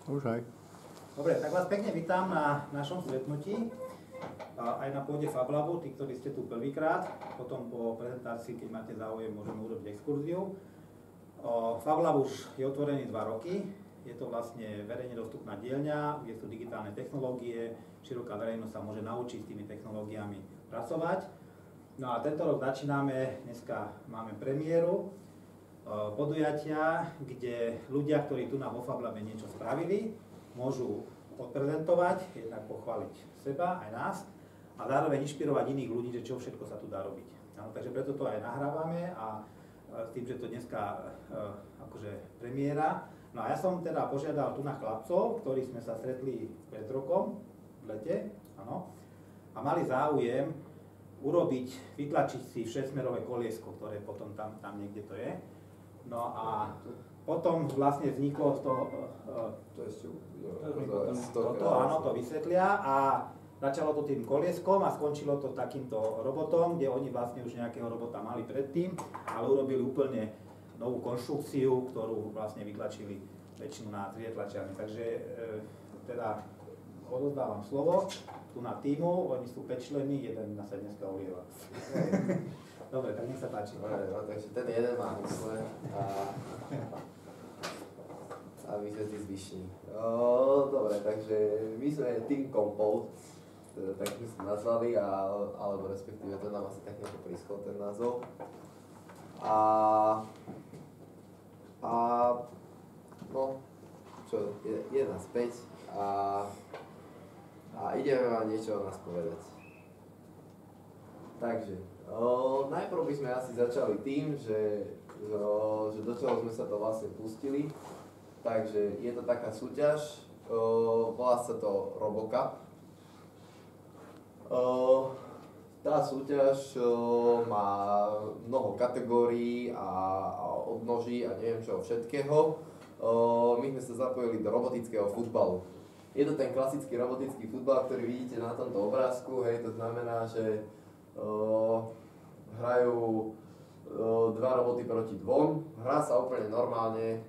Už aj. Dobre, tak vás pekne vítam na našom stretnutí, aj na pôde FabLabu, tí, ktorí ste tu prvýkrát. Potom po prezentácii, keď máte záujem, môžeme urobiť exkurziu. FabLab už je otvorený 2 roky. Je to vlastne verejne dostupná dielňa, kde sú digitálne technológie, široká verejnosť sa môže naučiť s tými technológiami pracovať. No a tento rok začíname, dneska máme premiéru podujatia, kde ľudia, ktorí tu na vo FabLabe niečo spravili, môžu odprezentovať, jednak pochváliť seba, aj nás, a zároveň inšpirovať iných ľudí, že čo všetko sa tu dá robiť. No, takže preto to aj nahrávame a s tým, že to dneska akože premiéra. No a ja som teda požiadal tu na chlapcov, ktorí sme sa stretli pred rokom, v lete, áno, a mali záujem urobiť, vytlačiť si 6-smerové koliesko, ktoré potom tam niekde to je. No a potom vlastne vzniklo z toho, áno, to vysvetlia a začalo to tým kolieskom a skončilo to takýmto robotom, kde oni vlastne už nejakého robota mali predtým, ale urobili úplne novú konštrukciu, ktorú vlastne vytlačili väčšinu na 3D tlačiarni. Takže teda odozdávam slovo tu na týmu, oni sú 5 členní, jeden sa dneska ulieva. Dobre, tak nech sa páči. No, takže ten jeden má husle a my sme tí zvyšní. Dobre, takže my sme Team Compote, teda tak sme sa nazvali, alebo respektíve to nám asi tak nejako prischol ten názov. No, čo, je nás 5 a ideme vám niečo o nás povedať. Takže, najprv by sme asi začali tým, že do čoho sme sa to vlastne pustili. Takže je to taká súťaž, volá sa to RoboCup. Tá súťaž má mnoho kategórií a odnoží a neviem čo všetkého. My sme sa zapojili do robotického futbalu. Je to ten klasický robotický futbal, ktorý vidíte na tomto obrázku, hej, to znamená, že hrajú 2 roboty proti 2, hrá sa úplne normálne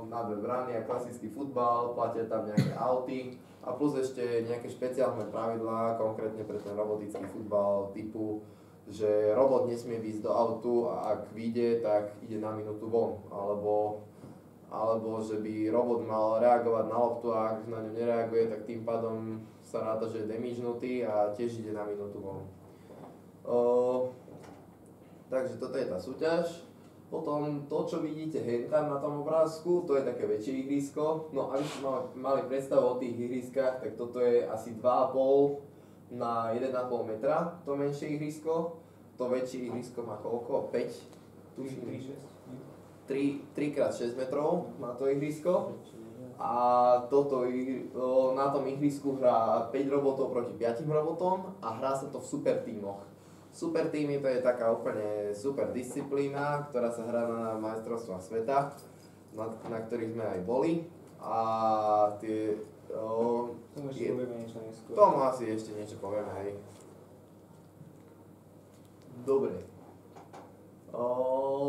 na 2 brány a klasický futbal, platia tam nejaké auty a plus ešte nejaké špeciálne pravidlá, konkrétne pre ten robotický futbal typu, že robot nesmie výjsť do autu a ak vyjde, tak ide na minútu von, alebo že by robot mal reagovať na loptu a ak na ňu nereaguje, tak tým pádom sa ráta, že je damagenutý a tiež ide na minútu von. Takže toto je tá súťaž. Potom to, čo vidíte hentam na tom obrázku, to je také väčšie ihrisko. No aby ste mali predstavu o tých ihriskách, tak toto je asi 2,5 na 1,5 metra, to menšie ihrisko. To väčšie ihrisko má koľko? 5? Tuším, 3x6 metrov má to ihrisko. A na tom ihrisku hrá 5 robotov proti 5 robotom a hrá sa to v super tímoch. Super týmy to je taká úplne super disciplína, ktorá sa hrá na majstrovstvách sveta, na ktorých sme aj boli. A tie... Tomu ešte povieme niečo neskôr. Tomu asi ešte niečo povieme, hej. Dobre.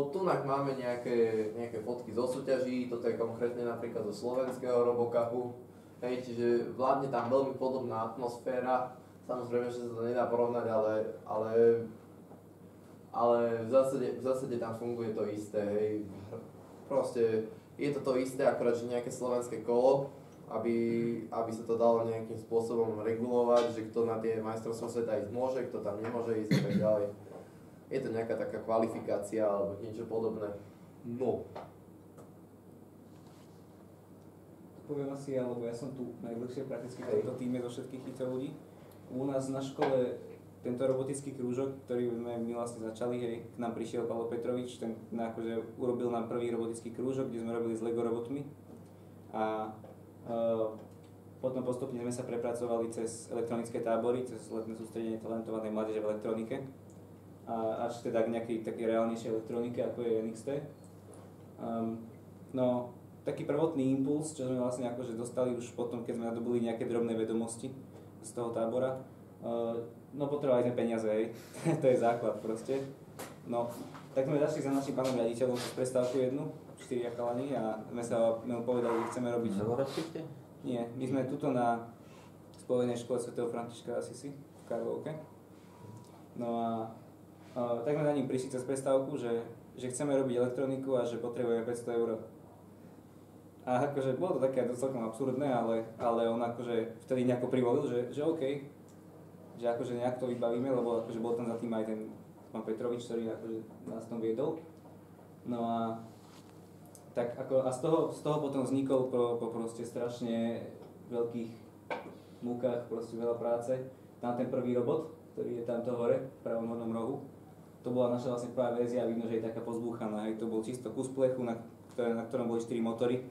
Tunak máme nejaké fotky zo súťaží, toto je konkrétne napríklad zo slovenského RoboCupu. Hej, čiže vládne tam veľmi podobná atmosféra. Samozrejme, že sa to nedá porovnať, ale v zásade tam funguje to isté, hej. Proste je to isté, akorát, že nejaké slovenské kolo, aby sa to dalo nejakým spôsobom regulovať, že kto na tie majstrovstvá sveta ísť môže, kto tam nemôže ísť a tak ďalej. Je to nejaká taká kvalifikácia alebo niečo podobné. No. Poviem asi, alebo ja som tu najdlhšie prakticky v tomto týme zo všetkých týchto ľudí. U nás na škole tento robotický krúžok, ktorý sme my vlastne začali, hej, k nám prišiel Paolo Petrovič, ten akože urobil nám prvý robotický krúžok, kde sme robili s Lego robotmi. A potom postupne sme sa prepracovali cez elektronické tábory, cez letné sústredenie talentovanej mládeže v elektronike. A až teda k nejakej takej reálnejšej elektronike, ako je NXT. No, taký prvotný impuls, čo sme vlastne akože dostali už potom, keď sme nadobili nejaké drobné vedomosti z toho tábora. No potrebovali sme peniaze, hej. To je základ proste. No, tak sme začali za našim pánom riaditeľom cez prestávku jednu, 4 chalani a sme mu povedali, že chceme robiť... Nie, my sme tuto na Spojenej škole svätého Františka Assisi v Karlovke. No a tak sme na ním prišli cez prestávku, že chceme robiť elektroniku a že potrebujeme 500 eur. A akože bolo to také celkom absurdné, ale on akože vtedy nejako privolil, že OK, že akože nejak to vybavíme, lebo akože bol tam za tým aj ten pán Petrovič, ktorý akože nás tom viedol. No a tak ako, a z toho potom vznikol po proste strašne veľkých múkach, proste veľa práce. Tam ten prvý robot, ktorý je tamto hore, v pravom hornom rohu. To bola naša vlastne prvá verzia, vidno, že je taká pozbúchaná, hej, to bol čisto kus plechu, na ktorom boli 4 motory.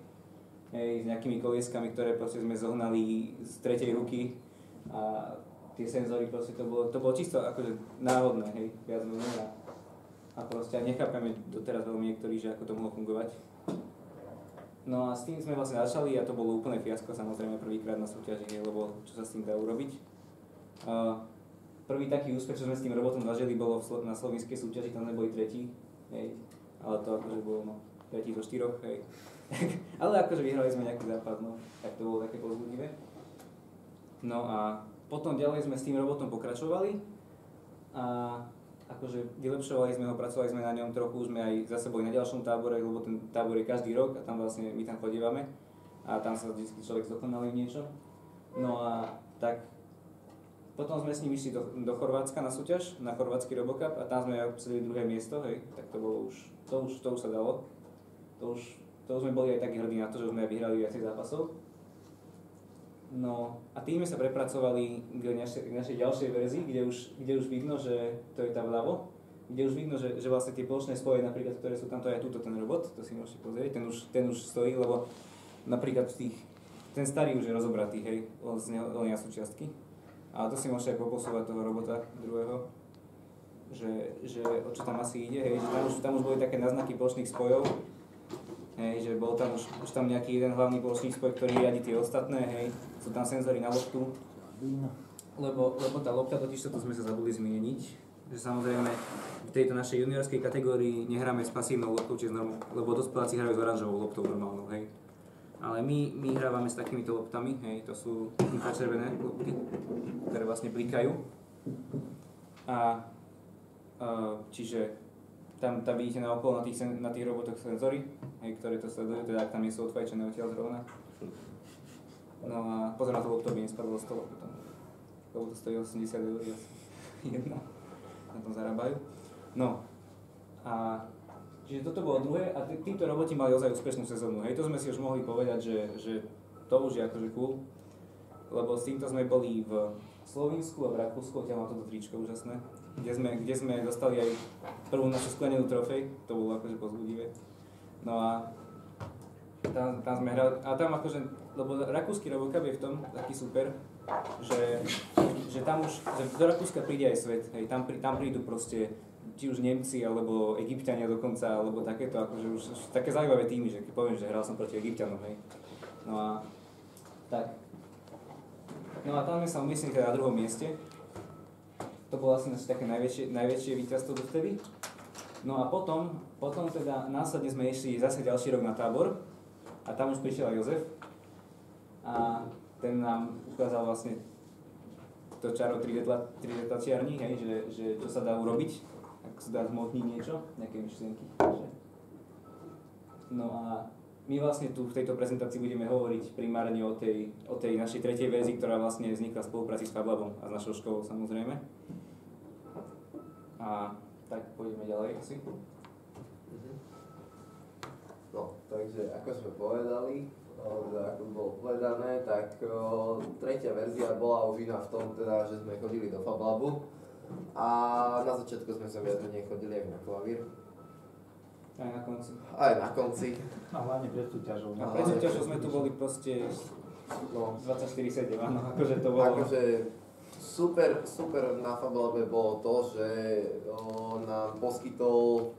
Hej, s nejakými kolieskami, ktoré proste sme zohnali z tretej ruky a tie senzory proste to bolo čisto akože náhodné, hej, viac menej a proste nechápeme doteraz veľmi niektorí, že ako to mohlo fungovať. No a s tým sme vlastne začali a to bolo úplne fiasko, samozrejme prvýkrát na súťaži, hej, lebo čo sa s tým dá urobiť. Prvý taký úspech, čo sme s tým robotom zažili, bolo na slovenskej súťaži, tam sme boli tretí, hej, ale to akože bolo tretí zo 4, hej. Ale akože vyhrali sme nejaký zápas, no, tak to bolo také povzbudivé. No a potom ďalej sme s tým robotom pokračovali a akože vylepšovali sme ho, pracovali sme na ňom trochu, sme aj zase boli na ďalšom tábore, lebo ten tábor je každý rok a tam vlastne my tam chodívame a tam sa vždy človek zdokonalí v niečom. No a tak potom sme s ním išli do Chorvátska na súťaž, na chorvátsky Robocup a tam sme obsadili 2. miesto, hej, tak to bolo už, to už sa dalo. To sme boli aj takí hrdí na to, že sme vyhrali viacej zápasov. No a tým sme sa prepracovali k našej ďalšej verzii, kde už vidno, že to je tá vľavo, kde už vidno, že vlastne tie plošné spoje napríklad, ktoré sú tam, to je tuto ten robot, to si môžete pozrieť, ten už stojí, lebo napríklad ten starý už je rozobratý, hej, z neho len súčiastky. A to si môžete aj poposúvať toho robota druhého, že o čo tam asi ide, hej, že tam už boli také náznaky plošných spojov. Hej, že bol tam už tam nejaký jeden hlavný plošný spoj, ktorý riadi tie ostatné, hej, sú tam senzory na loptu, lebo tá lopta totiž to sme sa zabudli zmieniť, že samozrejme v tejto našej juniorskej kategórii nehráme s pasívnou loptou, lebo dospeláci hrajú s oranžovou loptou normálnou, hej. Ale my hrávame s takýmito loptami, hej, to sú infračervené lopty, ktoré vlastne blikajú. A čiže tam vidíte naokolo na tých robotoch senzory, hej, ktoré to sledujú, teda ak tam nie sú odfajčené odtiaľ zrovna. No a pozor na to lopto, by nespadlo z toho potom, lebo to stojí 80 eur asi jedna, na tom zarábajú. No a čiže toto bolo druhé a títo roboti mali ozaj úspešnú sezónu, hej, to sme si už mohli povedať, že to už je akože cool, lebo s týmto sme boli v Slovinsku a v Rakúsku, odtiaľ mám toto tričko úžasné, kde sme dostali aj prvú našu sklenenú trofej, to bolo akože povzbudivé. No a tam sme hrali, a tam akože, lebo rakúsky Robocup je v tom taký super, že tam už, že do Rakúska príde aj svet, hej, tam prídu proste či už Nemci, alebo Egypťania dokonca, alebo takéto, akože už také zaujímavé týmy, že keď poviem, že hral som proti Egypťanom, hej. No a tak. No a tam sme sa umiestnili teda na 2. mieste. To bolo asi také najväčšie víťazstvo dovtedy. No a potom teda následne sme išli zase ďalší rok na tábor a tam už prišiel aj Jozef a ten nám ukázal vlastne to čaro 3D tlačiarní, hej, že čo sa dá urobiť, ak sa dá zmotniť niečo, nejaké myšlienky. No a my vlastne tu v tejto prezentácii budeme hovoriť primárne o tej našej tretej verzii, ktorá vlastne vznikla v spolupráci s FabLabom a s našou školou samozrejme. A tak pôjdeme ďalej asi. No, takže ako sme povedali, ako bolo povedané, tak tretia verzia bola už iná v tom, teda, že sme chodili do FabLabu a na začiatku sme sa viac menej chodili aj na klavír. Aj na konci. Aj na konci. No hlavne pred súťažou. A pred súťažou sme tu boli proste 24/7, áno, akože to bolo... Akože super na FabLabe bolo to, že nám poskytol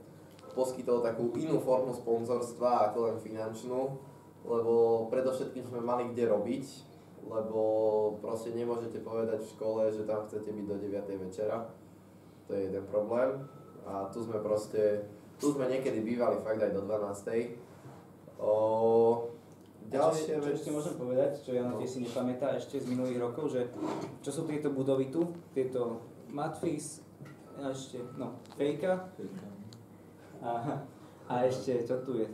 takú inú formu sponzorstva ako len finančnú, lebo predovšetkým sme mali kde robiť, lebo proste nemôžete povedať v škole, že tam chcete byť do 9. večera. To je jeden problém. A tu sme niekedy bývali fakt aj do 12. Ďalšia čo vec... ešte môžem povedať, čo Jano tiež si nepamätá ešte z minulých rokov, že čo sú tieto budovy tu, tieto Matfis, a ešte, no, Fejka a ešte, čo tu je?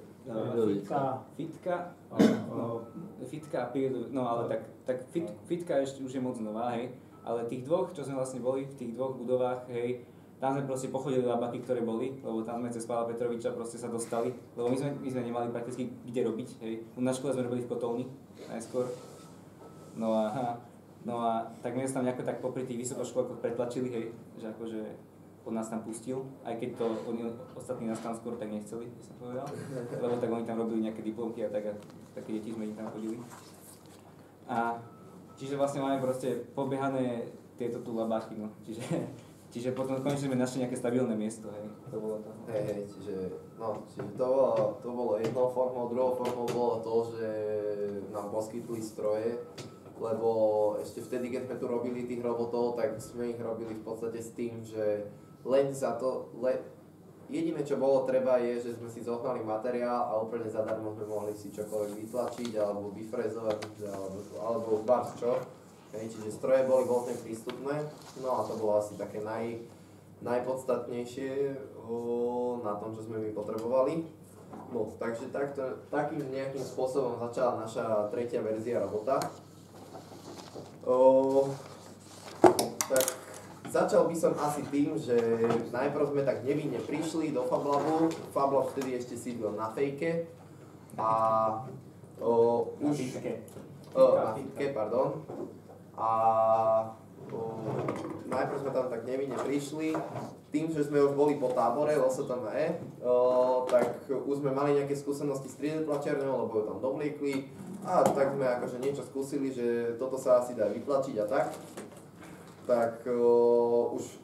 Fitka a Prírodu, no ale tak Fitka ešte už je moc nová, hej, ale tých dvoch, čo sme vlastne boli v tých dvoch budovách, hej, tam sme proste pochodili labaky, ktoré boli, lebo tam sme cez Pála Petroviča proste sa dostali, lebo my sme nemali prakticky kde robiť, hej. Na škole sme robili v kotolni, najskôr. No a tak my sme tam nejako tak popri tých vysokoškolkoch pretlačili, hej, že akože on nás tam pustil, aj keď to oni ostatní nás tam skôr tak nechceli, by som povedal, lebo tak oni tam robili nejaké diplomky a tak a také deti sme im tam chodili. A čiže vlastne máme proste pobiehané tieto tu labáky, no, Čiže potom konečne sme našli nejaké stabilné miesto, hej, to bolo to. Hej, čiže to bolo jednou formou, druhou formou bolo to, že nám poskytli stroje, lebo ešte vtedy, keď sme tu robili tých robotov, tak sme ich robili v podstate s tým, že len za to, jediné čo bolo treba je, že sme si zohnali materiál a úplne zadarmo sme mohli si čokoľvek vytlačiť, alebo vyfrezovať, alebo bars čo. Hej, čiže stroje boli voľne prístupné, no a to bolo asi také najpodstatnejšie na tom, čo sme my potrebovali. No, takže takým nejakým spôsobom začala naša tretia verzia robota. Tak začal by som asi tým, že najprv sme tak nevinne prišli do Fablabu. Fablab vtedy ešte sídlil na Fejke a Na Fitke, pardon. A najprv sme tam tak nevinne prišli, tým, že sme už boli po tábore LSTME, tak už sme mali nejaké skúsenosti s 3D tlačiarňou, lebo ju tam dovliekli a tak sme akože niečo skúsili, že toto sa asi dá vytlačiť a tak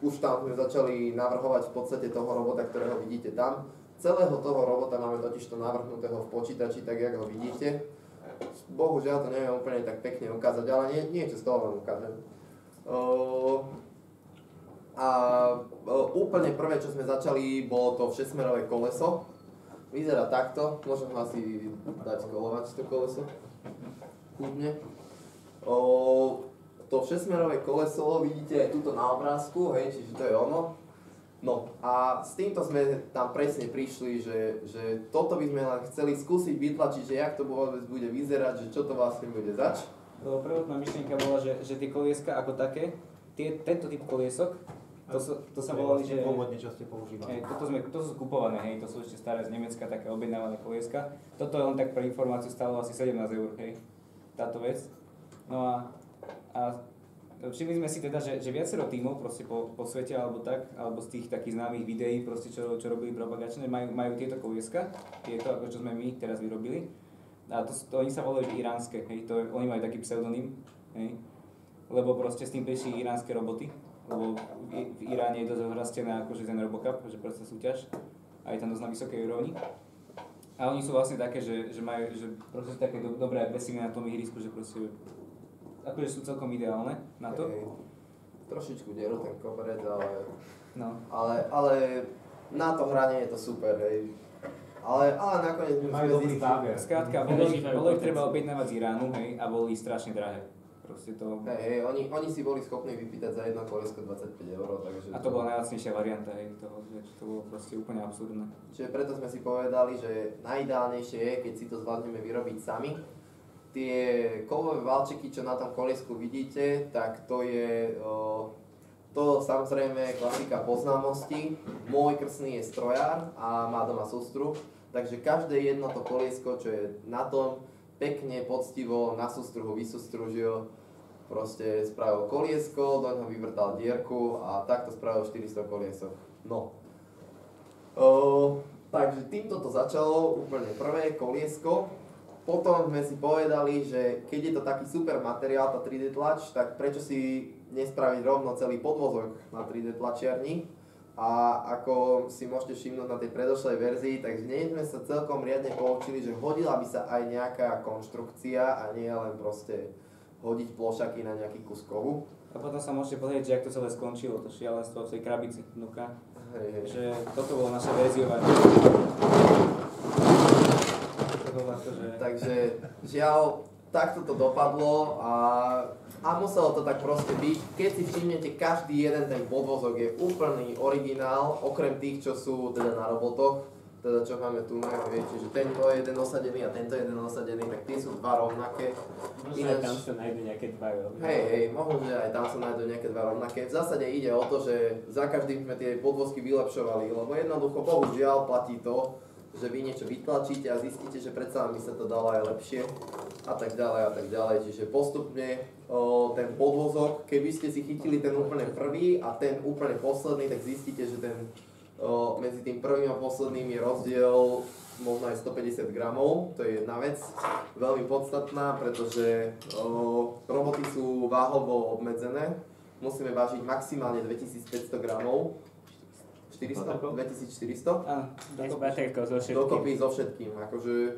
už tam sme začali navrhovať v podstate toho robota, ktorého vidíte tam. Celého toho robota máme totižto navrhnutého v počítači, tak jak ho vidíte. Bohužiaľ to neviem úplne tak pekne ukázať, ale niečo z toho vám ukážem. Úplne prvé, čo sme začali, bolo to 6-smerové koleso. Vyzerá takto, môžem ho asi dať kolovať to koleso. Kľudne. To 6-smerové koleso vidíte aj tuto na obrázku, hej, čiže to je ono. No a s týmto sme tam presne prišli, že toto by sme len chceli skúsiť vytlačiť, že jak to vôbec bude vyzerať, že čo to vlastne bude zač. Prvotná myšlienka bola, že tie kolieska ako také, tento typ koliesok, to sa volali, že... Pôvodne, čo ste používali. To sú skupované, hej, to sú ešte staré z Nemecka, také objednávané kolieska. Toto len tak pre informáciu stálo asi 17 eur, hej, táto vec. No a všimli sme si teda, že viacero tímov proste po svete alebo z tých takých známych videí proste, čo robili propagačné, majú tieto kolieska, tieto, ako čo sme my teraz vyrobili. A to oni sa volajú iránske, hej, oni majú taký pseudonym, hej, lebo proste s tým prišli iránske roboty, lebo v Iráne je dosť ohrastená akože ten RoboCup, že proste súťaž, a je tam dosť na vysokej úrovni. A oni sú vlastne také, že majú, že proste také dobré agresívne na tom ihrisku, že proste akože sú celkom ideálne na to. Trošičku derú ten koberec, No. ale na to hranie je to super, hej. Ale nakoniec majú dobrý záber. Skrátka, bolo ich treba objednávať z Iránu, hej, a boli strašne drahé. Proste to... Hej, oni si boli schopní vypýtať za jedno koliesko 25 €, takže... A to bola najlacnejšia varianta, hej, toho, že to bolo proste úplne absurdné. Čiže preto sme si povedali, že najideálnejšie je, keď si to zvládneme vyrobiť sami. Tie kovové valčeky, čo na tom koliesku vidíte, tak to je to samozrejme klasika poznámosti. Môj krstný je strojár a má doma sústru, takže každé jedno to koliesko, čo je na tom, pekne, poctivo na sústruhu vysústružil, proste spravil koliesko, do ňoho vyvrtal dierku a takto spravil 400 koliesok. No. Takže týmto to začalo, úplne prvé koliesko. Potom sme si povedali, že keď je to taký super materiál, tá 3D tlač, tak prečo si nespraviť rovno celý podvozok na 3D tlačiarni. A ako si môžete všimnúť na tej predošlej verzii, takže nie sme sa celkom riadne poučili, že hodila by sa aj nejaká konštrukcia a nie len proste hodiť plošaky na nejaký kus kovu. A potom sa môžete pozrieť, že ak to celé skončilo, to šialenstvo v tej krabici vnuka. Že toto bolo naša verziová. bol akože... Takže žiaľ, takto to dopadlo a muselo to tak proste byť. Keď si všimnete, každý jeden ten podvozok je úplný originál, okrem tých, čo sú teda na robotoch. Teda čo máme tu, viete, že tento je jeden osadený a tento je jeden osadený, tak tie sú dva rovnaké. Možno aj tam sa nájdú nejaké dva rovnaké. Hej, možno, že aj tam sa nájdú nejaké dva rovnaké. V zásade ide o to, že za každým sme tie podvozky vylepšovali, lebo jednoducho, bohužiaľ, platí to, že vy niečo vytlačíte a zistíte, že predsa by sa to dalo aj lepšie a tak ďalej a tak ďalej. Čiže postupne ten podvozok, keby ste si chytili ten úplne prvý a ten úplne posledný, tak zistíte, že ten medzi tým prvým a posledným je rozdiel možno aj 150 gramov, to je jedna vec, veľmi podstatná, pretože roboty sú váhovo obmedzené, musíme vážiť maximálne 2500 gramov, 400? 2400? Áno, dokopy so všetkým, akože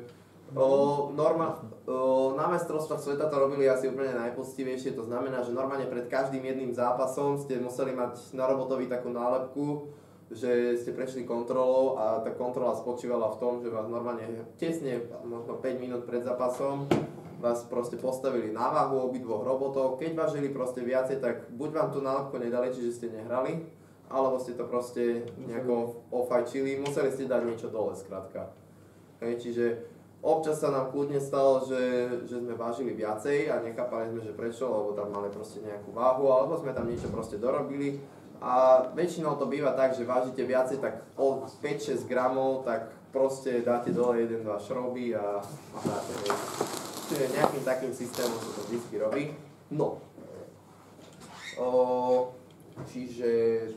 na majstrovstvách sveta to robili asi úplne najpoctivejšie, to znamená, že normálne pred každým jedným zápasom ste museli mať na robotovi takú nálepku, že ste prešli kontrolou a tá kontrola spočívala v tom, že vás normálne tesne, možno 5 minút pred zápasom, vás proste postavili na váhu obidvoch robotov. Keď vážili proste viacej, tak buď vám tú nálepku nedali, čiže ste nehrali, alebo ste to proste nejako ofajčili, museli ste dať niečo dole skrátka. Čiže občas sa nám kľudne stalo, že sme vážili viacej a nechápali sme, že prečo, lebo tam mali proste nejakú váhu, alebo sme tam niečo proste dorobili. A väčšinou to býva tak, že vážite viacej, tak od 5-6 gramov, tak proste dáte dole 1-2 šroby a dáte. Čiže nejakým takým systémom sa to vždy robí. No. Čiže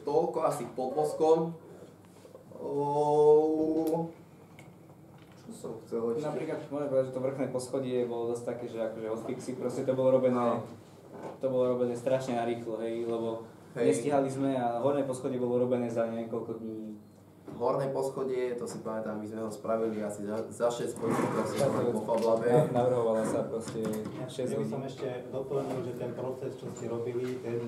toľko asi k podvozkom. Čo som chcel ešte? Napríklad, môžem povedať, že to vrchné poschodie bolo dosť také, že akože od fixy, proste to bolo robené strašne narýchlo, hej, lebo nestíhali sme a horné poschodie bolo robené za niekoľko dní. Horné poschodie, to si pamätám, my sme ho spravili asi za 6 hodín, po Fablabe. Navrhovala sa proste 6 Ja by hodín. som ešte doplnil, že ten proces, čo ste robili, ten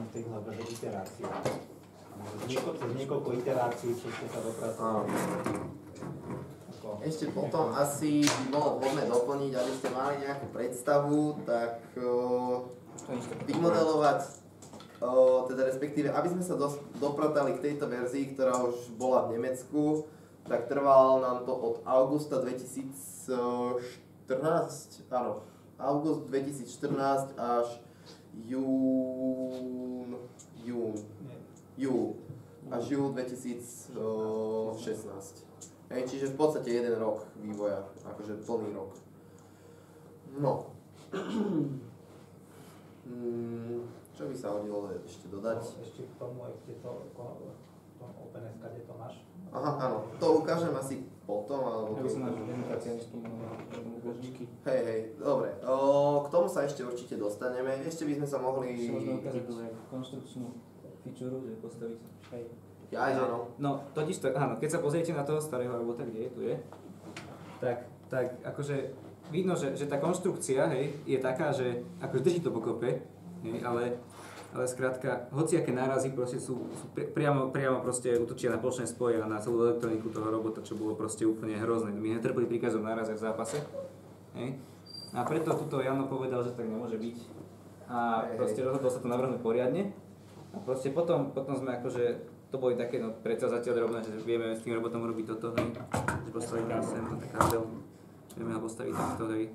iterácií. Cez niekoľko iterácií, čo ste sa dopracovali. Ešte potom asi by bolo vhodné doplniť, aby ste mali nejakú predstavu, tak vymodelovať, teda respektíve, aby sme sa dopratali k tejto verzii, ktorá už bola v Nemecku, tak trvalo nám to od augusta 2014, áno, august 2014 až júl až júl 2016. Čiže v podstate 1 rok vývoja, akože plný rok. No. Čo by sa hodilo ešte dodať? Ešte k tomu ešte to OpenSK, kde to máš? Aha, áno. To ukážem asi potom, alebo... Ja by som na prezentácii nespomínal ukážky. Hej, dobre. K tomu sa ešte určite dostaneme. Ešte by sme sa mohli... Ešte môžeme ukázať konštrukčnú fičuru, že postaviť sa. Hej. Ja aj áno. No, totiž to, áno, keď sa pozriete na toho starého robota, kde je, tu je, tak akože vidno, že tá konštrukcia, hej, je taká, že akože drží to pokope, hej, ale skrátka, hociaké nárazy proste sú priamo proste útočia na plošné spoje a na celú elektroniku toho robota, čo bolo proste úplne hrozné. My netrpeli pri každom náraze v zápase, hej. A preto tuto Jano povedal, že tak nemôže byť a proste rozhodol sa to navrhnúť poriadne. A proste potom sme akože, to boli také, no predsa zatiaľ drobné, že vieme s tým robotom urobiť toto, hej. Že postaviť tam sem, tak kábel, vieme ho postaviť takto, hej.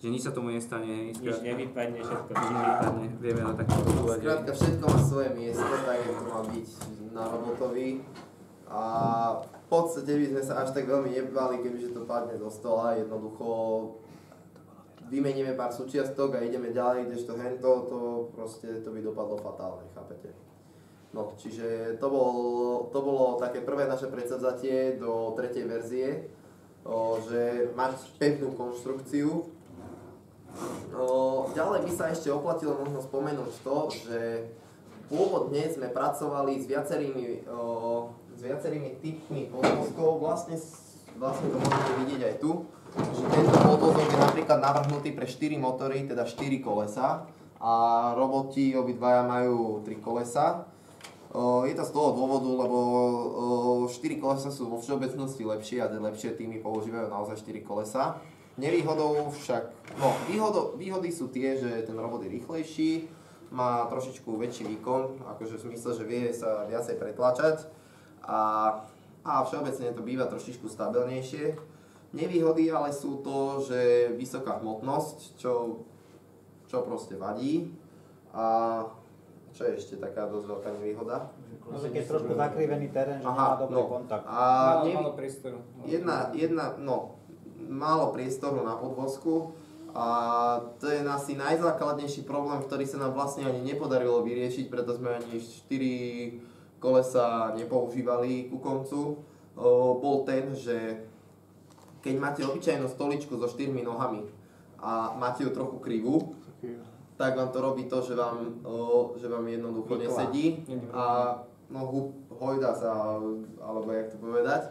Že nič sa tomu nestane, hej. Nič nevypadne, všetko nevypadne, vieme ho takto posúvať. Skrátka, všetko má svoje miesto, tak je to má byť na robotovi. A v podstate by sme sa až tak veľmi nebali, kebyže to padne do stola, jednoducho vymeníme pár súčiastok a ideme ďalej, kdežto hento, to proste to by dopadlo fatálne, chápete? No, čiže to bolo také prvé naše predsavzatie do tretej verzie, že mať pevnú konštrukciu. Ďalej by sa ešte oplatilo možno spomenúť to, že pôvodne sme pracovali s viacerými typmi podvozkov, vlastne to môžete vidieť aj tu, že tento podvozok je napríklad navrhnutý pre 4 motory, teda 4 kolesa a roboti obidvaja majú 3 kolesa. Je to z toho dôvodu, lebo 4 kolesa sú vo všeobecnosti lepšie a lepšie týmy používajú naozaj 4 kolesa. Nevýhodou však, výhody sú tie, že ten robot je rýchlejší, má trošičku väčší výkon, akože v zmysle, že vie sa viacej pretlačať a všeobecne to býva trošičku stabilnejšie. Nevýhody ale sú to, že vysoká hmotnosť, čo proste vadí. A čo je ešte taká dosť veľká nevýhoda? No, že keď trošku zakrivený terén, že nemá dobrý kontakt. Málo priestoru. Málo priestoru na podvozku a to je asi najzákladnejší problém, ktorý sa nám vlastne ani nepodarilo vyriešiť, preto sme ani 4 kolesa nepoužívali ku koncu. Bol ten, že keď máte obyčajnú stoličku so 4 nohami a máte ju trochu krivú, tak vám to robí to, že vám jednoducho nesedí a hojda sa, alebo jak to povedať.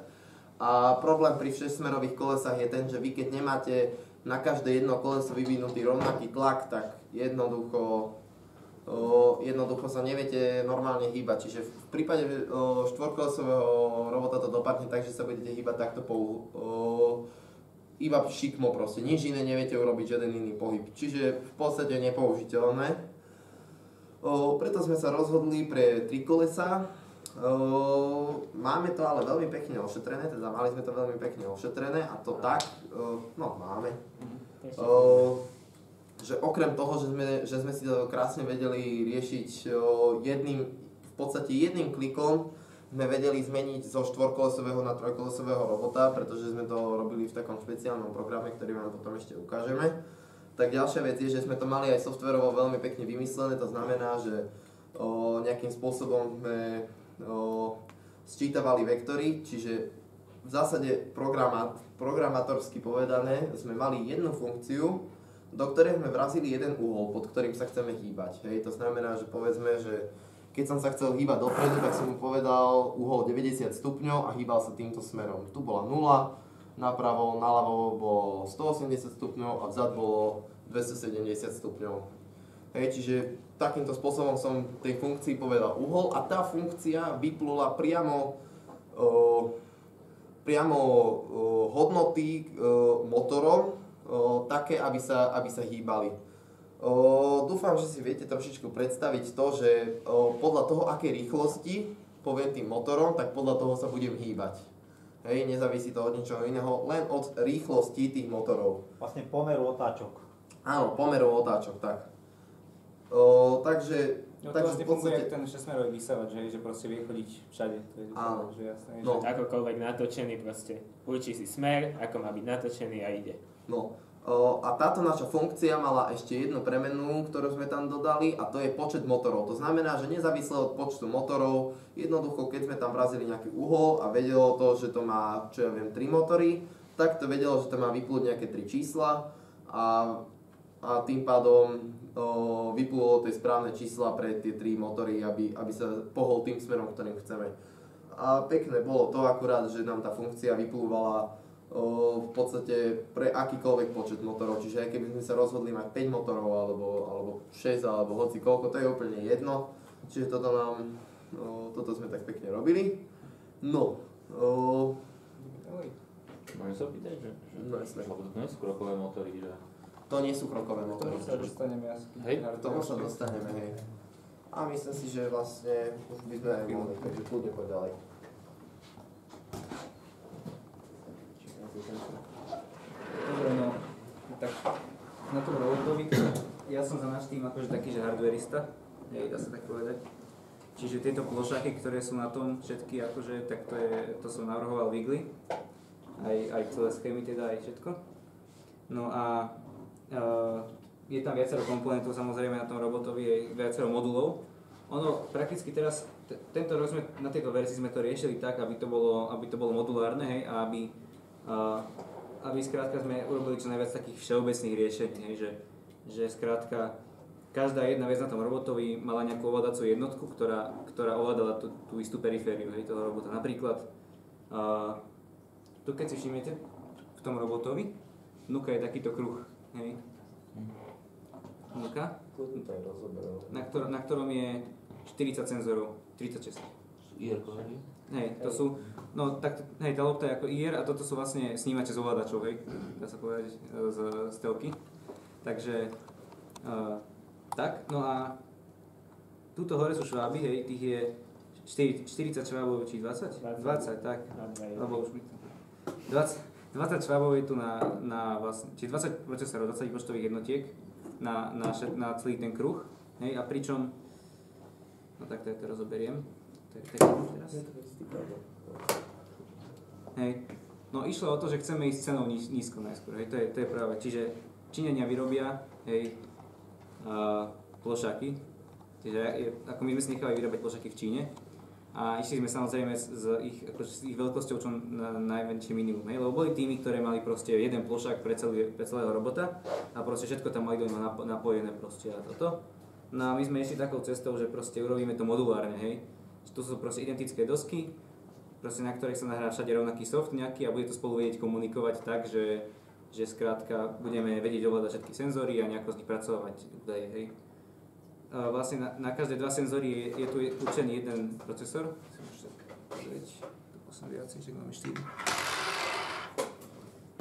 A problém pri 6-smerových kolesách je ten, že vy keď nemáte na každé jedno koleso vyvinutý rovnaký tlak, tak jednoducho sa neviete normálne hýbať. Čiže v prípade štvorkolesového robota to dopadne tak, že sa budete hýbať takto iba šikmo proste. Nič iné neviete urobiť, žiaden iný pohyb. Čiže v podstate nepoužiteľné. Preto sme sa rozhodli pre 3 kolesa. Máme to ale veľmi pekne ošetrené, teda mali sme to veľmi pekne ošetrené a to tak, máme. Že okrem toho, že sme si to krásne vedeli riešiť v podstate jedným klikom, sme vedeli zmeniť zo 4-kolesového na 3-kolesového robota, pretože sme to robili v takom špeciálnom programe, ktorý vám potom ešte ukážeme. Tak ďalšia vec je, že sme to mali aj softvérovo veľmi pekne vymyslené, to znamená, že nejakým spôsobom sme sčítavali vektory, čiže v zásade programátorsky povedané sme mali jednu funkciu, do ktorej sme vrazili jeden uhol, pod ktorým sa chceme hýbať. Hej, to znamená, že povedzme, že keď som sa chcel hýbať dopredu, tak som mu povedal uhol 90 stupňov a hýbal sa týmto smerom. Tu bola 0, napravo, naľavo bolo 180 stupňov a vzad bolo 270 stupňov. Hej, čiže takýmto spôsobom som tej funkcii povedal uhol a tá funkcia vyplula priamo hodnoty motorom také, aby sa hýbali. Dúfam, že si viete trošičku predstaviť to, že podľa toho, akej rýchlosti poviem tým motorom, tak podľa toho sa budem hýbať. Hej, nezávisí to od ničoho iného, len od rýchlosti tých motorov. Vlastne pomeru otáčok. Áno, pomeru otáčok, tak. Takže to vlastne funguje ten 6-smerový vysavač, že proste vie chodiť všade. To je že jasné, že akokoľvek natočený proste určí si smer, ako má byť natočený a ide. A táto naša funkcia mala ešte jednu premenu, ktorú sme tam dodali a to je počet motorov. To znamená, že nezávisle od počtu motorov, jednoducho keď sme tam vrazili nejaký uhol a vedelo to, že to má, 3 motory, tak to vedelo, že to má vyplúť nejaké 3 čísla a tým pádom vyplulo tie správne čísla pre tie 3 motory, aby sa pohol tým smerom, ktorým chceme. A pekné bolo to akurát, že nám tá funkcia vyplúvala v podstate pre akýkoľvek počet motorov, čiže aj keby sme sa rozhodli mať 5 motorov alebo 6 alebo hoci koľko, to je úplne jedno, čiže toto sme tak pekne robili. Môžem sa opýtať, že to nie sú krokové motory, že? To nie sú krokové motory. To sa dostaneme asi. Hej, k tomu sa dostaneme, hej. A myslím si, že vlastne už by sme aj mohli, takže kľudne poď ďalej. Dobre, tak na tom robotovi, ja som za náš tým akože taký, že hardwareista, dá sa tak povedať. Čiže tieto plošáky, ktoré sú na tom všetky, akože, tak to som navrhoval Wiggly, aj celé schémy teda, aj všetko. No a je tam viacero komponentov, samozrejme na tom robotovi je viacero modulov. Ono prakticky teraz, tento rok sme, na tejto verzii sme to riešili tak, aby to bolo modulárne, hej, a aby skrátka sme urobili čo najviac takých všeobecných riešení, hej, že skrátka každá jedna vec na tom robotovi mala nejakú ovládacú jednotku, ktorá ovládala tú istú perifériu, hej, toho robota. Napríklad, tu keď si všimnete v tom robotovi, vnuka je takýto kruh, hej. Vnuka, na ktorom je 40 senzorov, 36. IR-ko, hej? Hej, to sú, no tak, hej, tá lopta je ako IR a toto sú vlastne snímače z ovládačov, hej, dá sa povedať, z telky. Takže, tak, no a tuto hore sú šváby, hej, tých je 40 švábov, či 20? 20, tak, lebo už by to... 20 švábov je tu na vlastne, či 20 procesorov, 20 počtových jednotiek na celý ten kruh, hej, a pričom, no tak to rozoberiem, to je teraz. Hej, no išlo o to, že chceme ísť cenou nízko najskôr, hej, to je práve, čiže Číňania vyrobia, hej, plošaky, čiže ako my sme si nechali vyrábať plošaky v Číne, a išli sme samozrejme s ich veľkosťou čo na najmenšie minimum, hej? Lebo boli týmy, ktoré mali proste jeden plošák pre celého robota a proste všetko tam mali doma napojené proste a toto. No a my sme išli takou cestou, že proste urobíme to modulárne, hej? Tu sú proste identické dosky, proste na ktorých sa nahrá všade rovnaký soft nejaký a bude to spolu vedieť komunikovať tak, že skrátka budeme vedieť ovládať všetky senzory a nejako z nich pracovať údaje, hej? Vlastne na každé dva senzory je tu určený jeden procesor. Tu som viacej, že máme 4.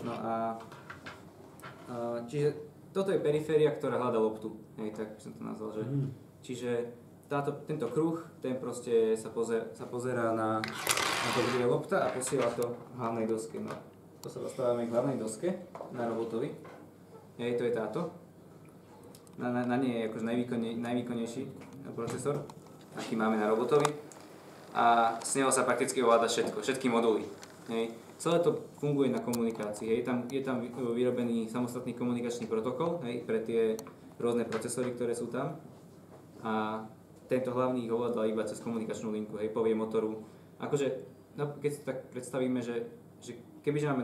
No a čiže toto je periféria, ktorá hľadá loptu. Hej, tak by som to nazval, že. Čiže tento kruh, ten proste sa pozerá na to, kde je lopta a posiela to hlavnej doske. No, to sa dostávame k hlavnej doske na robotovi. Hej, to je táto. Na nej je akože najvýkonnejší procesor, aký máme na robotovi. A z neho sa prakticky ovláda všetky moduly. Hej. Celé to funguje na komunikácii. Hej. Je tam vyrobený samostatný komunikačný protokol, hej, pre tie rôzne procesory, ktoré sú tam. A tento hlavný ich ovláda iba cez komunikačnú linku, hej, povie motoru. Akože, no, keď si tak predstavíme, že kebyže máme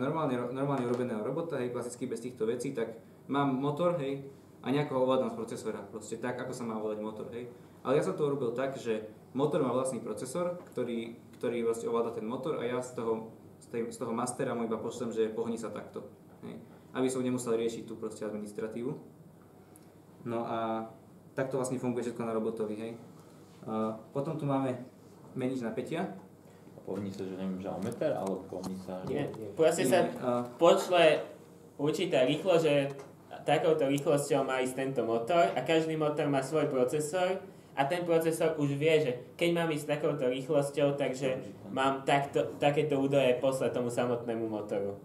normálne urobeného robota, hej, klasicky bez týchto vecí, tak mám motor, hej, a nejako ho ovládam z procesora, proste tak, ako sa má ovládať motor, hej. Ale ja som to urobil tak, že motor má vlastný procesor, ktorý vlastne ovláda ten motor a ja z toho mastera mu iba pošlem, že pohni sa takto, hej. Aby som nemusel riešiť tú proste administratívu. No a takto vlastne funguje všetko na robotovi, hej. Potom tu máme menič napätia. Pohni sa, že neviem, že o meter, alebo pohni sa, že... Nie. Proste sa počle určitá rýchlosť, že takouto rýchlosťou má ísť tento motor a každý motor má svoj procesor a ten procesor už vie, že keď mám ísť takouto rýchlosťou, takže mám takéto údaje poslať tomu samotnému motoru.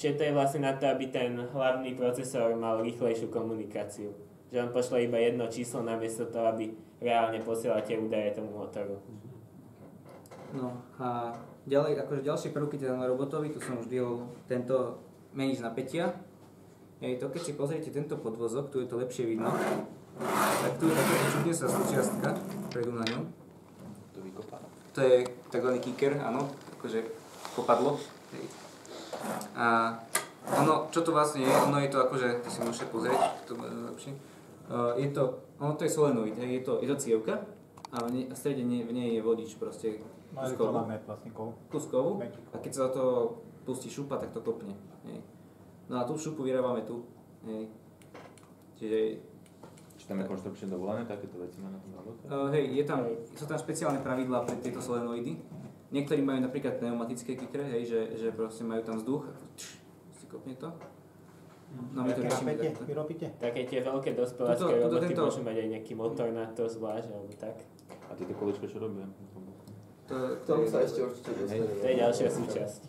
Čiže to je vlastne na to, aby ten hlavný procesor mal rýchlejšiu komunikáciu. Že on pošle iba jedno číslo namiesto toho, aby reálne posielal tie údaje tomu motoru. No a ďalej, akože ďalšie prvky teda na robotovi, tu som už dihol tento menič napätia. Hej, to keď si pozriete tento podvozok, tu je to lepšie vidno, tak tu je taká čudesná súčiastka, prejdú na ňom. To vykopá. To je takzvaný kicker, áno, akože kopadlo. Hej. A ono, čo to vlastne je, ono je to akože, to si môžete pozrieť, to bude lepšie. To je solenoid, hej, je to cievka a v strede v nej je vodič proste kuskovú. A keď sa do toho pustí šupa, tak to kopne. Hej. No a tú šupu vyrábame tu, hej. Čiže... Či tam je konštrukčne dovolené, takéto veci má na tom robote? Hej, sú tam špeciálne pravidlá pre tieto solenoidy. Niektorí majú napríklad pneumatické kikre, hej, že proste majú tam vzduch, si kopne to. No my to riešime takto. Vyrobíte? Také tie veľké dospelácké roboty môžu mať aj nejaký motor na to zvlášť, alebo tak. A tieto kolečka čo robia? K tomu sa ešte určite dostaneme. To je ďalšia súčasť.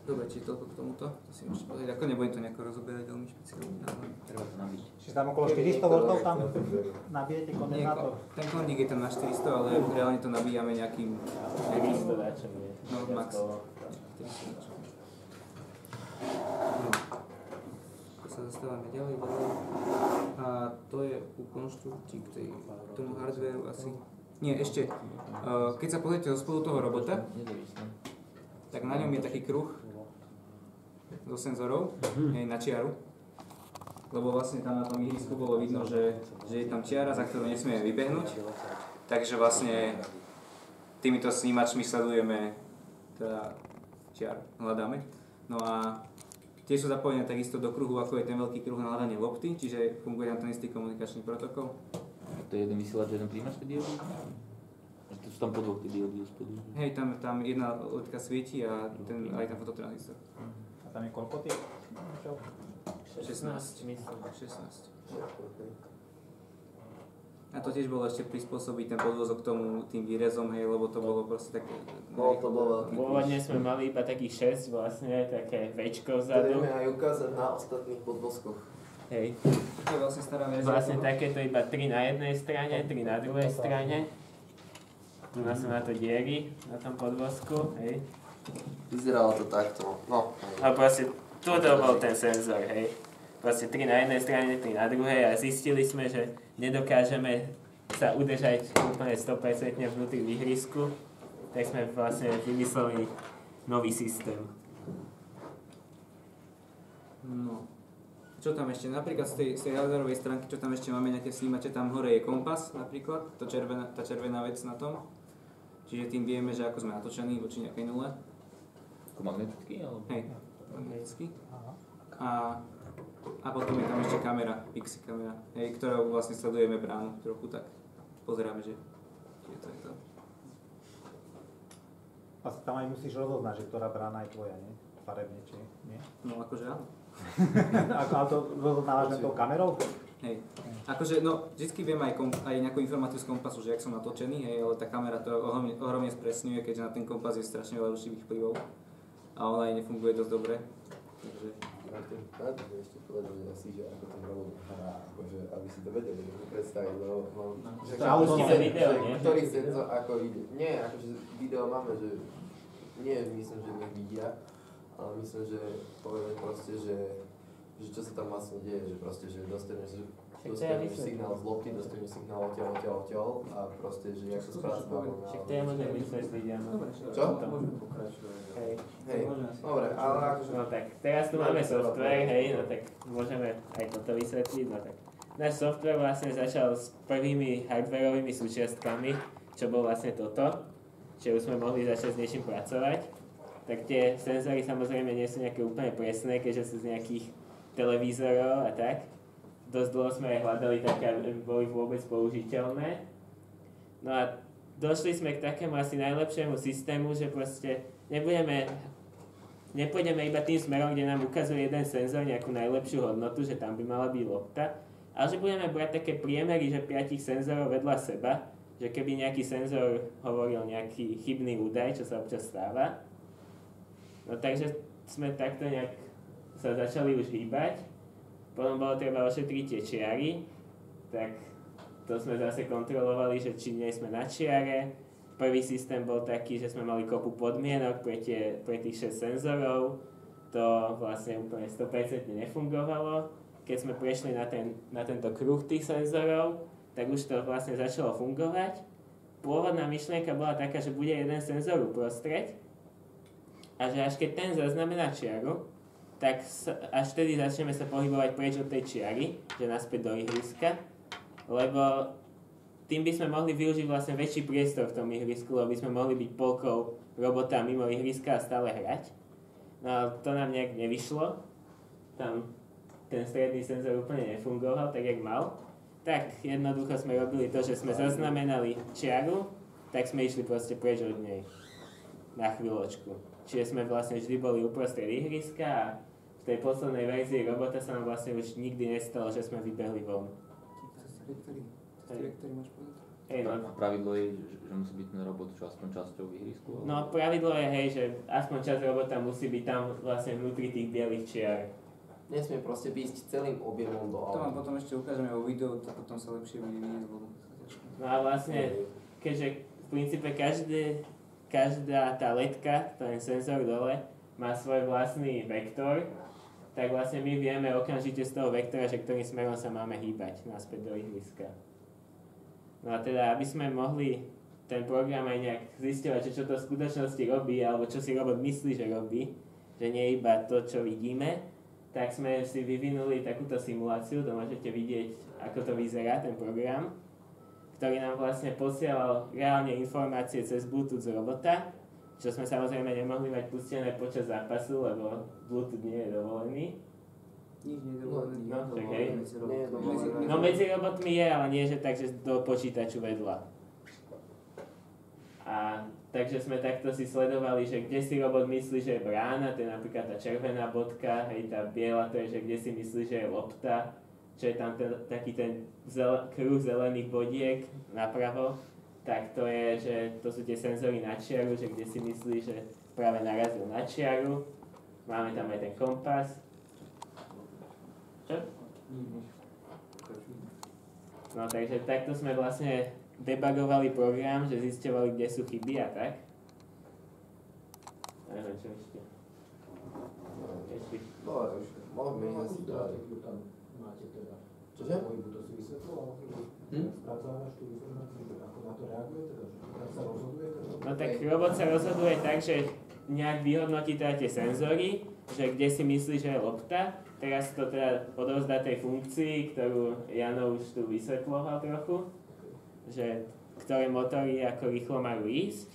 Dobre, či toľko k tomuto, to si môžete pozrieť, ako nebudem to nejako rozoberať veľmi špeciálne. Treba to nabiť. Čiže tam okolo 400 V tam nabijete kondenzátor? Ten kondík je tam na 400, ale reálne to nabíjame nejakým... 400 dáčom je. No, max. 400. To sa zastávame ďalej. A to je u konštrukcií k tomu hardwareu asi. Nie, ešte, keď sa pozriete zo spodu toho robota, tak na ňom je taký kruh so senzorov, na čiaru. Lebo vlastne tam na tom ihrisku bolo vidno, že je tam čiara, za ktorú nesmieme vybehnúť. Takže vlastne týmito snímačmi sledujeme teda čiar, hľadáme. No a tie sú zapojené takisto do kruhu, ako je ten veľký kruh na hľadanie lopty, čiže funguje tam ten istý komunikačný protokol. To je jeden vysielač, jeden príjimač tie diody? To sú tam po dvoch tie diody spodu. Hej, tam jedna ledka svieti a aj ten fototranzistor. A tam je koľko tých? 16. myslím. 16. A to tiež bolo ešte prispôsobiť ten podvozok k tomu tým výrezom, hej, lebo to bolo proste také... No to bolo veľký Pôvodne sme mali iba takých 6 vlastne, také Včko To vzadu. vieme aj ukázať na ostatných podvozkoch. Hej. To je vlastne stará verzia. Vlastne takéto iba 3 na jednej strane, 3 na druhej strane. Tu nás sú na to diery, na tom podvozku, hej. Vyzeralo to takto, no. A proste, tuto bol ten senzor, hej. Proste 3 na jednej strane, 3 na druhej a zistili sme, že nedokážeme sa udržať úplne 100% vnútri výhrysku, tak sme vlastne vymysleli nový systém. No. Čo tam ešte? Napríklad z tej hardwareovej stránky, čo tam ešte máme nejaké snímače, tam hore je kompas napríklad, tá červená vec na tom. Čiže tým vieme, že ako sme natočení voči nejakej nule. Ako magnetický, alebo? Hej, magnetický. A potom je tam ešte kamera, Pixie kamera, hej, ktorou vlastne sledujeme bránu trochu, tak pozeráme, že či to je to. A tam aj musíš rozoznať, že ktorá brána je tvoja, nie? Farebne, či nie? No akože áno. Ale to rozoznávaš tou kamerou? Hej. Akože, no, vždycky viem aj nejakú informáciu z kompasu, že jak som natočený, hej, ale tá kamera to ohromne spresňuje, keďže na ten kompas je strašne veľa rušivých vplyvov. A ona aj nefunguje dosť dobre. Takže... ešte povedal, že asi, že ako ten robot hrá, akože, aby si to vedeli predstaviť, lebo že Pustíme video, nie? ktorý senzor ako ide. Nie, akože video máme, že nie myslím, že nech vidia, ale myslím, že povieme proste, že čo sa tam vlastne deje, že proste, že dostaneš signál z lopty, dostaneš signál odtiaľ a proste, že jak sa spracovalo. Však to ja môžem vysvetliť, áno. Čo? Hej. Hej, dobre, ale akože... No tak, teraz tu máme software, hej, no tak môžeme aj toto vysvetliť, no tak. Náš software vlastne začal s prvými hardwareovými súčiastkami, čo bol vlastne toto, čiže už sme mohli začať s niečím pracovať. Tak tie senzory samozrejme nie sú nejaké úplne presné, keďže sú z nejakých televízorov a tak. Dosť dlho sme aj hľadali také, aby boli vôbec použiteľné. No a došli sme k takému asi najlepšiemu systému, že proste nepôjdeme iba tým smerom, kde nám ukazuje jeden senzor nejakú najlepšiu hodnotu, že tam by mala byť lopta, ale že budeme brať také priemery, že 5 senzorov vedľa seba, že keby nejaký senzor hovoril nejaký chybný údaj, čo sa občas stáva. No takže sme takto nejak sa začali už hýbať. Potom bolo treba ošetriť tie čiary, tak to sme zase kontrolovali, že či nie sme na čiare. Prvý systém bol taký, že sme mali kopu podmienok pre tých 6 senzorov. To vlastne úplne 100% nefungovalo. Keď sme prešli na tento kruh tých senzorov, tak už to vlastne začalo fungovať. Pôvodná myšlienka bola taká, že bude jeden senzor uprostred a že až keď ten zaznamená čiaru, tak až vtedy začneme sa pohybovať preč od tej čiary, že naspäť do ihriska, lebo tým by sme mohli využiť vlastne väčší priestor v tom ihrisku, lebo by sme mohli byť polkou robota mimo ihriska a stále hrať. No ale to nám nejak nevyšlo, tam ten stredný senzor úplne nefungoval tak, jak mal. Tak jednoducho sme robili to, že sme zaznamenali čiaru, tak sme išli proste preč od nej na chvíľočku. Čiže sme vlastne vždy boli uprostred ihriska a v tej poslednej verzii robota sa nám vlastne už nikdy nestalo, že sme vybehli von. Hej, no. A pravidlo je, že musí byť ten robot čo aspoň časťou v ihrisku? No pravidlo je, hej, že aspoň časť robota musí byť tam vlastne vnútri tých bielých čiar. Nesmie proste ísť celým objemom do To vám auta. potom ešte ukážeme vo videu, tak potom sa lepšie bude vidieť, lebo No a vlastne, keďže v princípe každá tá ledka, ten senzor dole, má svoj vlastný vektor, tak vlastne my vieme okamžite z toho vektora, že ktorým smerom sa máme hýbať naspäť do ihriska. No a teda, aby sme mohli ten program aj nejak zisťovať, čo to v skutočnosti robí, alebo čo si robot myslí, že robí, že nie iba to, čo vidíme, tak sme si vyvinuli takúto simuláciu, to môžete vidieť, ako to vyzerá, ten program, ktorý nám vlastne posielal reálne informácie cez Bluetooth z robota, čo sme samozrejme nemohli mať pustené počas zápasu, lebo Bluetooth nie je dovolený. Nič nie je dovolené. No, tak hej. Nie je dovolené. No medzi robotmi je, ale nie, že tak, že do počítaču vedľa. A takže sme takto si sledovali, že kde si robot myslí, že je brána, to je napríklad tá červená bodka, hej, tá biela, to je, že kde si myslí, že je lopta, čo je tam taký ten kruh zelených bodiek napravo, tak to je, že to sú tie senzory na čiaru, že kde si myslí, že práve narazil na čiaru. Máme tam aj ten kompas. Čo? No takže takto sme vlastne debugovali program, že zisťovali, kde sú chyby a tak. Neviem, čo ešte. No, už môžeme ísť asi ďalej. Čože? To si vysvetloval? Spracovávaš tú informáciu, že ako na to reaguje, teda, že jak sa rozhoduje? No tak robot sa rozhoduje tak, že nejak vyhodnotí teda tie senzory, že kde si myslí, že je lopta. Teraz to teda odovzdá tej funkcii, ktorú Jano už tu vysvetloval trochu, že ktoré motory ako rýchlo majú ísť.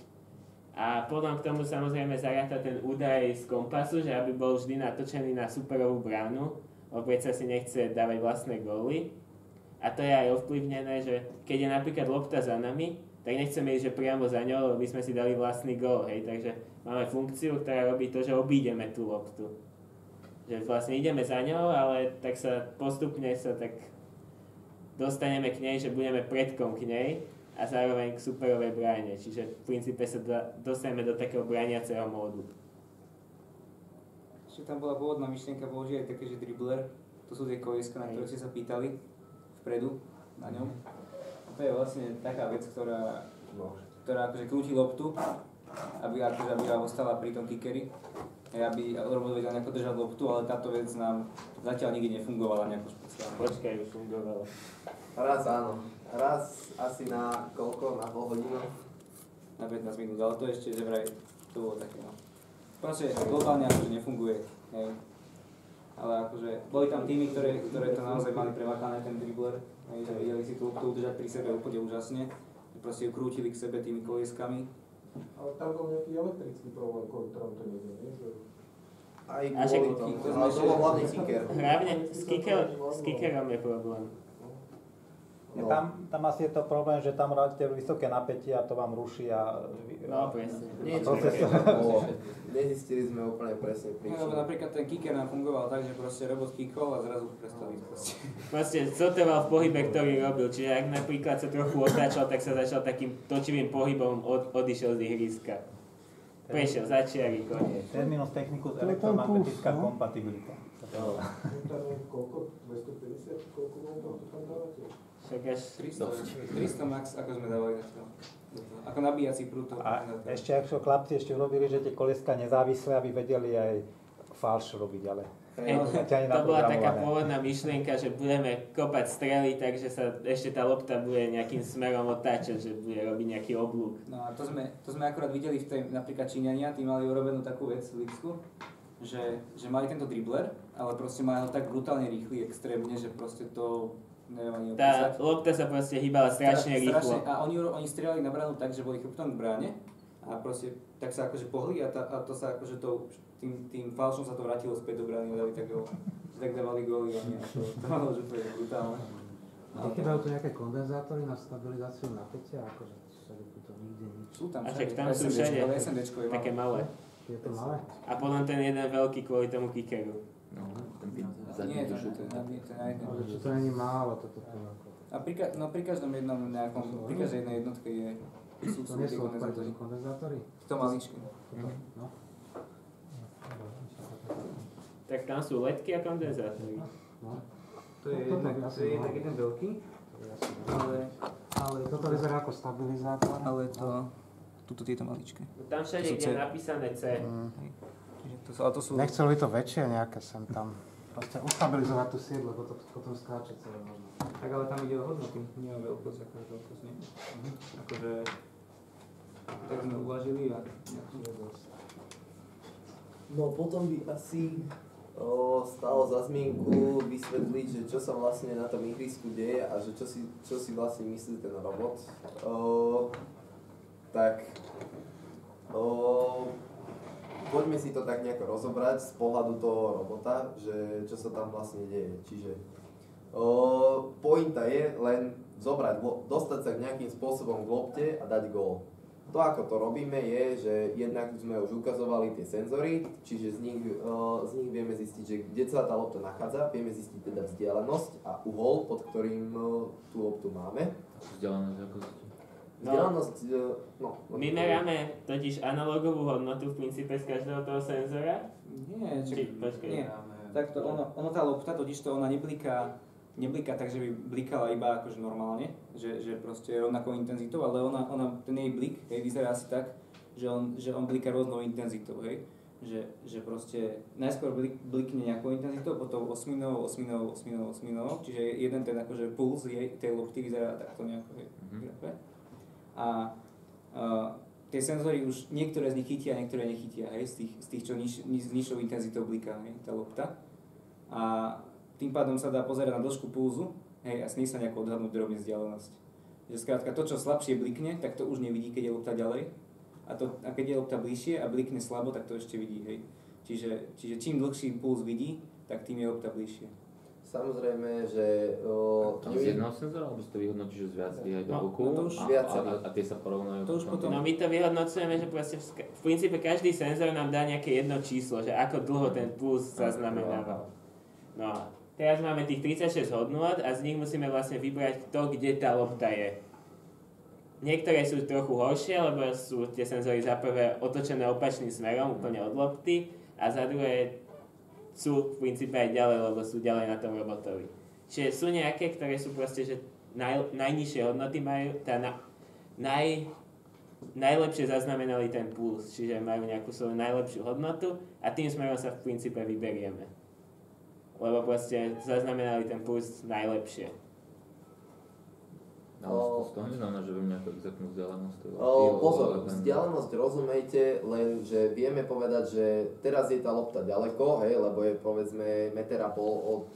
A potom k tomu samozrejme zaráta ten údaj z kompasu, že aby bol vždy natočený na superovú bránu, lebo predsa si nechce dávať vlastné góly. A to je aj ovplyvnené, že keď je napríklad lopta za nami, tak nechceme ísť že priamo za ňou, lebo by sme si dali vlastný gól, hej. Takže máme funkciu, ktorá robí to, že obídeme tú loptu. Že vlastne ideme za ňou, ale tak sa postupne sa tak dostaneme k nej, že budeme predkom k nej a zároveň k superovej bráne. Čiže v princípe sa dostaneme do takého brániaceho módu. Ešte tam bola pôvodná myšlienka použiť aj také, že dribbler. To sú tie kolieska, na ktoré ste sa pýtali vpredu na ňom. A to je vlastne taká vec, ktorá akože krúti loptu, aby ostala pri tom kickeri. Aby robot vedel nejako držať loptu, ale táto vec nám zatiaľ nikdy nefungovala nejako špeciálne. Počkaj, už fungovalo. Raz áno. Raz asi na koľko? Na pol hodinu? Na 15 minút, ale to ešte, že vraj, to bolo také, no. Proste globálne akože nefunguje, hej. Ale akože, boli tam týmy, ktoré to naozaj mali premakané, ten dribbler, hej, že vedeli si tú loptu udržať pri sebe úplne úžasne, že proste ju krútili k sebe tými kolieskami. Ale tam bol nejaký elektrický problém, kvôli ktorom to nejde, nie? Aj A však kvôli tomu. Ale to bol hlavne kicker. Hlavne s kickerom je problém. No. Tam asi je to problém, že tam ráte vysoké napätie a to vám ruší a... No presne. Niečo také bolo. Nezistili sme úplne presne No, lebo príčinu. napríklad ten kicker nám fungoval tak, že proste robot kickol a zrazu prestali proste. Proste zotrval v pohybe, ktorý robil. Čiže ak napríklad sa trochu otáčal, tak sa začal takým točivým pohybom, odišiel z ihriska. Prešiel, začiari, koniec. Terminus technicus elektromagnetická kompatibilita. No. Internet koľko? 250? Koľko voltov to tam dávate? Však až 300 max, ako sme dávali zatiaľ. Ako nabíjací prúd. A ešte, ak sú chlapci ešte urobili, že tie kolieska nezávislé, aby vedeli aj falš robiť, ale... to bola taká pôvodná myšlienka, že budeme kopať strely, takže sa ešte tá lopta bude nejakým smerom otáčať, že bude robiť nejaký oblúk. No a to sme akurát videli v tej, napríklad Číňania, tí mali urobenú takú vec v Lipsku, že mali tento dribbler, ale proste mali ho tak brutálne rýchly, extrémne, že proste to neviem ani Tá opísať. lopta sa proste hýbala strašne rýchlo. A oni strieľali na bránu tak, že boli chrbtom k bráne a proste tak sa akože pohli a to sa akože tým falšom sa to vrátilo späť do brány a dali tak dávali góly a nie. To malo, že to je brutálne. A chýbajú tu nejaké kondenzátory na stabilizáciu napätia, akože to nikde nič. Sú tam A však všade, tam sú všade SMDčko je také malé. Je to malé? A potom ten jeden veľký kvôli tomu kickeru. No, ten Nie, zadný to dušu. Ale čo to není málo, toto to ako... A pri každom jednom nejakom, pri každej jednej jednotke sú To nie tie sú kondenzátory. kondenzátory? To maličké. No. Tak tam sú ledky a kondenzátory. No. To je jednak jeden veľký, Ale toto vyzerá ako stabilizátor. ale tuto tieto maličké. Tam všade, To sú kde je C. napísané C. Ale to sú... Nechcel by to väčšie nejaké sem tam. Proste ustabilizovať tú sieť, lebo to potom skáče celé možno. Tak ale tam ide o hodnoty, nie o veľkosť, akože veľkosť nie. Akože... Tak sme uvažili a... No potom by asi stalo za zmienku vysvetliť, že čo sa vlastne na tom ihrisku deje a že čo si vlastne myslí ten robot. poďme si to tak nejako rozobrať z pohľadu toho robota, že čo sa tam vlastne deje. Čiže pointa je len dostať sa k nejakým spôsobom k lopte a dať gól. To, ako to robíme, je, že jednak sme už ukazovali tie senzory, čiže z nich vieme zistiť, že kde sa tá lopta nachádza, vieme zistiť teda vzdialenosť a uhol, pod ktorým tú loptu máme. Vzdialenosť ako ste? Vzdialenosť, My meráme totiž analogovú hodnotu v princípe z každého toho senzora. Nie, Počkaj. nie. Takto ono tá lopta totiž to ona nebliká tak, že by blikala iba akože normálne, že proste rovnakou intenzitou, ale ona ten jej blik, hej, vyzerá asi tak, že on bliká rôznou intenzitou, hej. Že proste najskôr blikne nejakou intenzitou, potom osminou, čiže jeden ten akože puls tej lopty vyzerá takto nejako, hej. A tie senzory už niektoré z nich chytia, niektoré nechytia, hej, z tých čo s nižšou intenzitou bliká, hej, tá lopta. A tým pádom sa dá pozerať na dĺžku pulzu, hej, a sní sa nejako odhadnúť drobne vzdialenosť. Že skrátka to, čo slabšie blikne, tak to už nevidí, keď je lopta ďalej. A keď je lopta bližšie a blikne slabo, tak to ešte vidí, hej. Čiže čím dlhší puls vidí, tak tým je lopta bližšie. Samozrejme, že... Tam z jedného senzora, alebo si to vyhodnotíš z viac aj do boku a tie sa porovnajú? To už potom... No my to vyhodnocujeme, že proste v princípe každý senzor nám dá nejaké jedno číslo, že ako dlho ten puls zaznamenával. No a teraz máme tých 36 hodnôt a z nich musíme vlastne vybrať to, kde tá lopta je. Niektoré sú trochu horšie, lebo sú tie senzory za prvé otočené opačným smerom, úplne od lopty, a za druhé sú v princípe aj ďalej, lebo sú ďalej na tom robotovi. Čiže sú nejaké, ktoré sú proste, že najnižšie hodnoty majú, najlepšie zaznamenali ten puls, čiže majú nejakú svoju najlepšiu hodnotu a tým smerom sa v princípe vyberieme. Lebo proste zaznamenali ten puls najlepšie. Ale to neznamená, že viem nejakú exaktnú vzdialenosť. Pozor, vzdialenosť rozumejte, len že vieme povedať, že teraz je tá lopta ďaleko, hej, lebo je povedzme 1,5 m od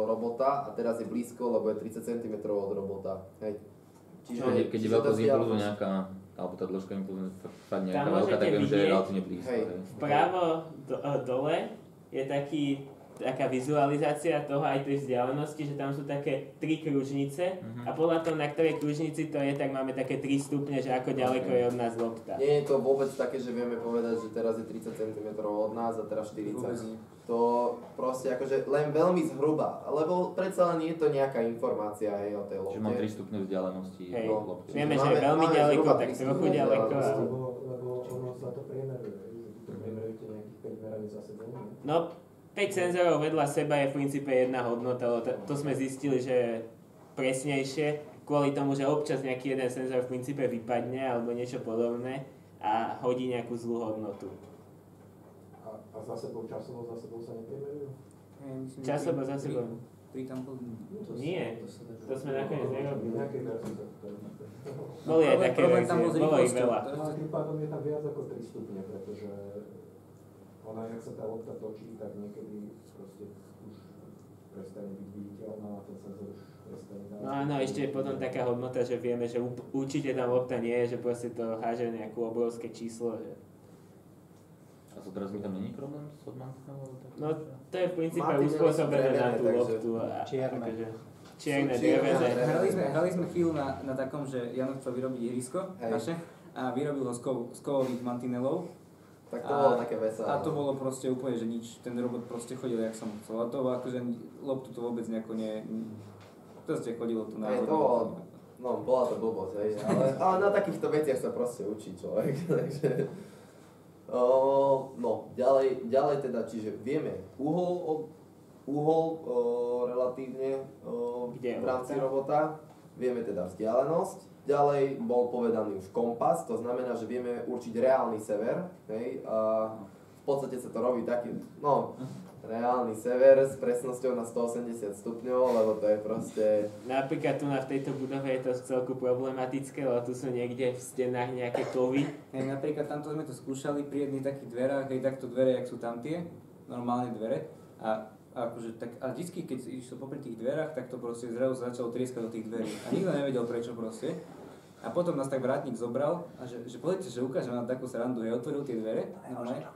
robota a teraz je blízko, lebo je 30 cm od robota. Hej. Čiže keď je veľkosť impulzu nejaká, alebo tá dĺžka impulzu fakt nejaká veľká, tak viem, že je relatívne blízko. Vpravo dole je taká vizualizácia toho aj tej vzdialenosti, že tam sú také 3 kružnice a podľa toho, na ktorej kružnici to je, tak máme také 3 stupne, že ako ďaleko je od nás lopta. Nie je to vôbec také, že vieme povedať, že teraz je 30 cm od nás a teraz 40. To proste akože len veľmi zhruba, lebo predsa len je to nejaká informácia, hej, o tej lopte. Čiže mám 3 stupne vzdialenosti od lopty. Vieme, že je veľmi ďaleko, tak trochu ďaleko. Lebo ono sa to priemeruje, to priemerujete nejakých 5 meraní za sebou. No, 5 senzorov vedľa seba je v princípe jedna hodnota, to sme zistili, že je presnejšie, kvôli tomu, že občas nejaký jeden senzor v princípe vypadne alebo niečo podobné a hodí nejakú zlú hodnotu. A časovo za sebou sa nepriemerujú? Časovo za sebou? Nie, to sme nakoniec nerobili. Boli aj také verzie, bolo ich veľa. Ale tým pádom je tam viac ako 3 stupne, pretože ona, jak sa tá lopta točí, tak niekedy proste už prestane byť viditeľná a ten senzor už prestane dávať. No áno, ešte je potom taká hodnota, že vieme, že určite tam lopta nie je, že proste to háže nejakú obrovské číslo. Že... A so teraz mi tam není problém s odmantinou? No to je v princípe uspôsobené na tú loptu. Čierne, drevené. Hrali sme chvíľu na takom, že Jano chcel vyrobiť ihrisko naše a vyrobil ho z kovových mantinelov. Tak to bolo také veselé. A to bolo proste úplne, že nič, ten robot proste chodil, jak som chcel. A to akože loptu to vôbec nejako proste chodilo to na robot. No, bola to blbosť, hej, ale na takýchto veciach sa proste učí človek, takže... No, ďalej teda, čiže vieme uhol relatívne v rámci robota, vieme teda vzdialenosť. Ďalej bol povedaný už kompas, to znamená, že vieme určiť reálny sever, hej, a v podstate sa to robí taký, reálny sever s presnosťou na 180 stupňov, lebo to je proste... Napríklad tu v tejto budove je to celku problematické, lebo tu sú niekde v stenách nejaké kovy. Hej, napríklad tamto sme to skúšali pri jedných takých dverách, hej, takto dvere, jak sú tam tie, normálne dvere, a akože tak, a vždycky, keď išlo popri tých dverách, tak to proste zrazu začalo trieskať do tých dverí. A nikto nevedel prečo proste. A potom nás tak vrátnik zobral a že poďte, že ukážem vám takú srandu. Ja otvoril tie dvere, normálne.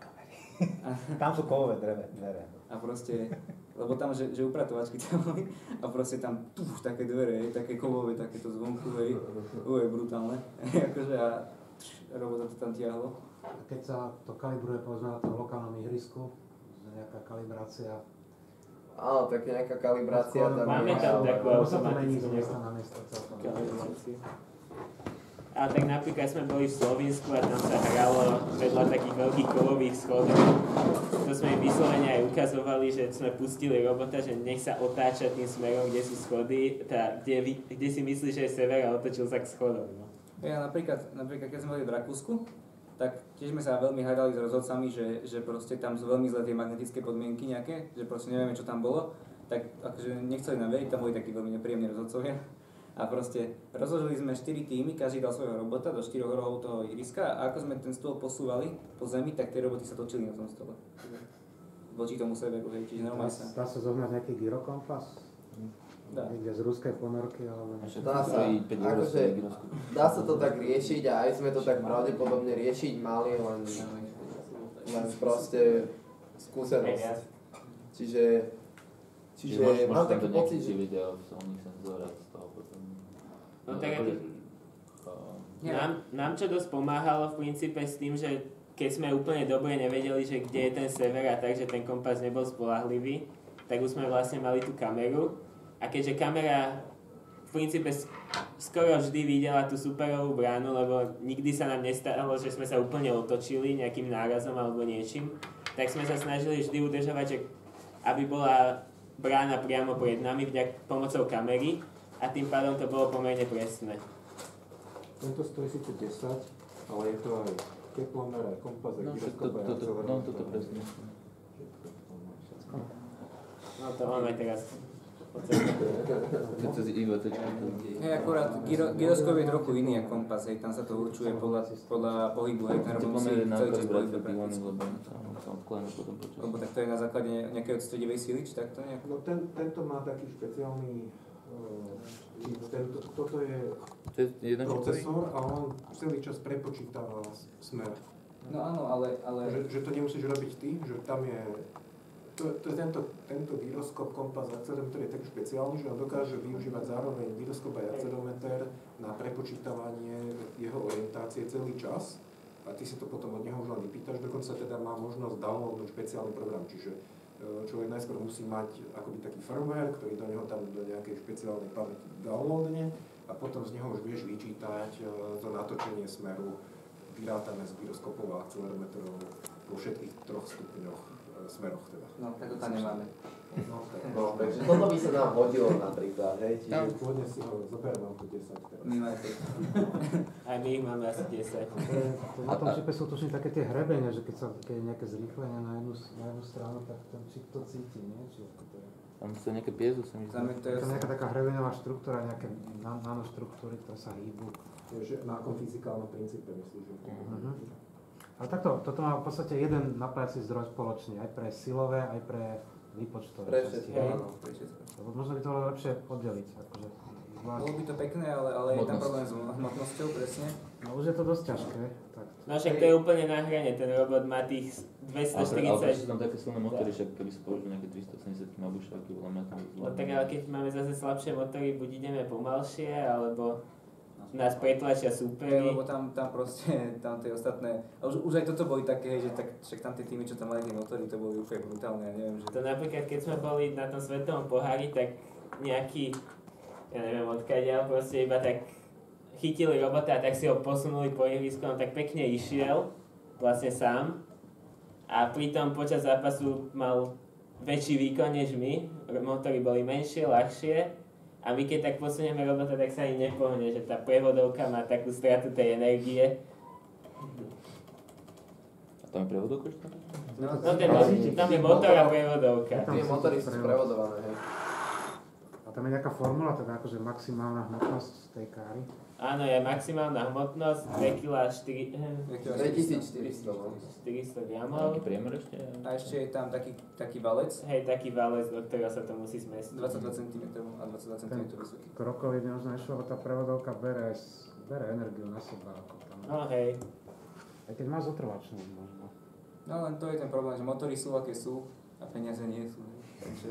Tam sú kovové dvere. A proste, lebo tam, že upratovačky tam boli a proste tam také dvere, také kovové, takéto zvonku, je brutálne. Akože a robota to tam tiahlo. A keď sa to kalibruje povedzme na tom lokálnom ihrisku, nejaká kalibrácia. Áno, tak nejaká kalibrácia tam máme tam takú Lebo sa to mení z automatickú miesta na miesto celkom. kalibráciu. A tak napríklad sme boli v Slovinsku a tam sa hralo vedľa takých veľkých kovových schodov. To sme im vyslovene aj ukazovali, že sme pustili robota, že nech sa otáča tým smerom, kde sú schody, kde si myslíš, že je sever a otočil sa k schodom. No. Ja napríklad keď sme boli v Rakúsku, tak tiež sme sa veľmi hádali s rozhodcami, že proste tam sú veľmi zlé tie magnetické podmienky nejaké, že proste nevieme, čo tam bolo. Tak akože nechceli nám veriť, tam boli takí veľmi nepríjemní rozhodcovia. A proste rozložili sme 4 týmy, každý dal svojho robota do 4 rohov toho ihriska a ako sme ten stôl posúvali po zemi, tak tie roboty sa točili na tom stole. Voči tomu severu, hej, čiže normálne sa... Dá sa zohnať nejaký gyrokompas? Dá. Niekde z ruskej ponorky, alebo... Dá sa to tak riešiť a aj sme to tak pravdepodobne riešiť mali, len proste skúsenosť. Čiže mám taký pocit, že... video v Sony senzorách z toho potom... No tak nám čo dosť pomáhalo v princípe s tým, že keď sme úplne dobre nevedeli, že kde je ten sever a tak, že ten kompas nebol spoľahlivý, tak už sme vlastne mali tú kameru. A keďže kamera v princípe skoro vždy videla tú superovú bránu, lebo nikdy sa nám nestalo, že sme sa úplne otočili nejakým nárazom alebo niečím, tak sme sa snažili vždy udržovať, že aby bola brána priamo pred nami pomocou kamery a tým pádom to bolo pomerne presné. Tento stojí síce 10, ale je to aj teplomer, aj kompas, aj gyroskop, aj akcelerometer. No toto presne. No to máme teraz. Keď sa z IVTčka to... Hej, akurát gyroskop je trochu iný ako kompas, hej, tam sa to určuje podľa pohybu, hej, ten robot musí celý čas pohybuje prakticky. Lebo tak to je na základe nejakej odstredivej síly, či takto nejak? No tento má taký špeciálny, toto je procesor a on celý čas prepočítava smer. No áno, ale... Že to nemusíš robiť ty, že tam je... Tento gyroskop, kompas, akcelerometer je taký špeciálny, že on dokáže využívať zároveň gyroskop a akcelerometer na prepočítavanie jeho orientácie celý čas a ty si to potom od neho už len vypýtaš, dokonca teda má možnosť downloadnúť špeciálny program, čiže človek najskôr musí mať akoby taký firmware, ktorý do neho tam do nejakej špeciálnej pamäti downloadne a potom z neho už vieš vyčítať to natočenie smeru vyrátané z gyroskopov a akcelerometrov vo všetkých 3 stupňoch smeroch teda. No, tak to tam nemáme. No, takže toto by sa nám hodilo napríklad, hej, čiže... Pôvodne si ho zoberiem tu 10 teraz. My máme 5. Aj my ich máme asi 10. Na tom čipe sú tuším také tie hrebenia, že keď je nejaké zrýchlenie na jednu stranu, tak ten čip to cíti, nie? Či ako to je? Tam sú nejaké piezo, sa mi zdá. To je nejaká taká hrebeňová štruktúra, nejaké nanoštruktúry, ktoré sa hýbu. Čiže na akom fyzikálnom princípe myslíš, že... Ale toto má v podstate jeden napájací zdroj spoločný, aj pre silové, aj pre výpočtové Pre časti. všetko, áno. Možno by to bolo lepšie oddeliť. Akože, Bolo by to pekné, ale je tam problém s hmotnosťou, presne. no už je to dosť ťažké. Tak. No však to je úplne na hrane, ten robot má tých Ale prečo 240. sú tam také silné motory, však keby sa použili nejaké 380 km bušovky, voláme tam No tak ale keď máme zase slabšie motory, buď ideme pomalšie, alebo nás pretlačia súperi. Lebo tam proste, tam tie ostatné, a už aj toto boli také, že tak, však tam tie týmy, čo tam mali tie motory, to boli úplne brutálne, ja neviem, že... To napríklad, keď sme boli na tom svetovom pohári, tak nejaký, ja neviem odkiaľ, proste iba tak chytili robota a tak si ho posunuli po ihrisku, on tak pekne išiel, vlastne sám. A pritom počas zápasu mal väčší výkon než my, motory boli menšie, ľahšie. A my keď tak posunieme robota, tak sa ani nepohne, že tá prevodovka má takú stratu tej energie. A tam je prevodovka ešte? No tam je motor a prevodovka. Tie motory sú sprevodované, hej. A tam je nejaká formula, teda akože maximálna hmotnosť tej káry. Áno, je maximálna hmotnosť 2 kg 2400, no. 400 A gramov. nejaký priemer ešte? A ešte je tam taký valec, Hej, taký valec, do ktorého sa to musí zmestiť. 22 cm a 22 cm vysoký. Krokový možno išlo, lebo tá prevodovka bere energiu na seba. Ako tam. No hej. Aj keď má zotrvačnú možno. No len to je ten problém, že motory sú aké sú a peniaze nie sú. Takže...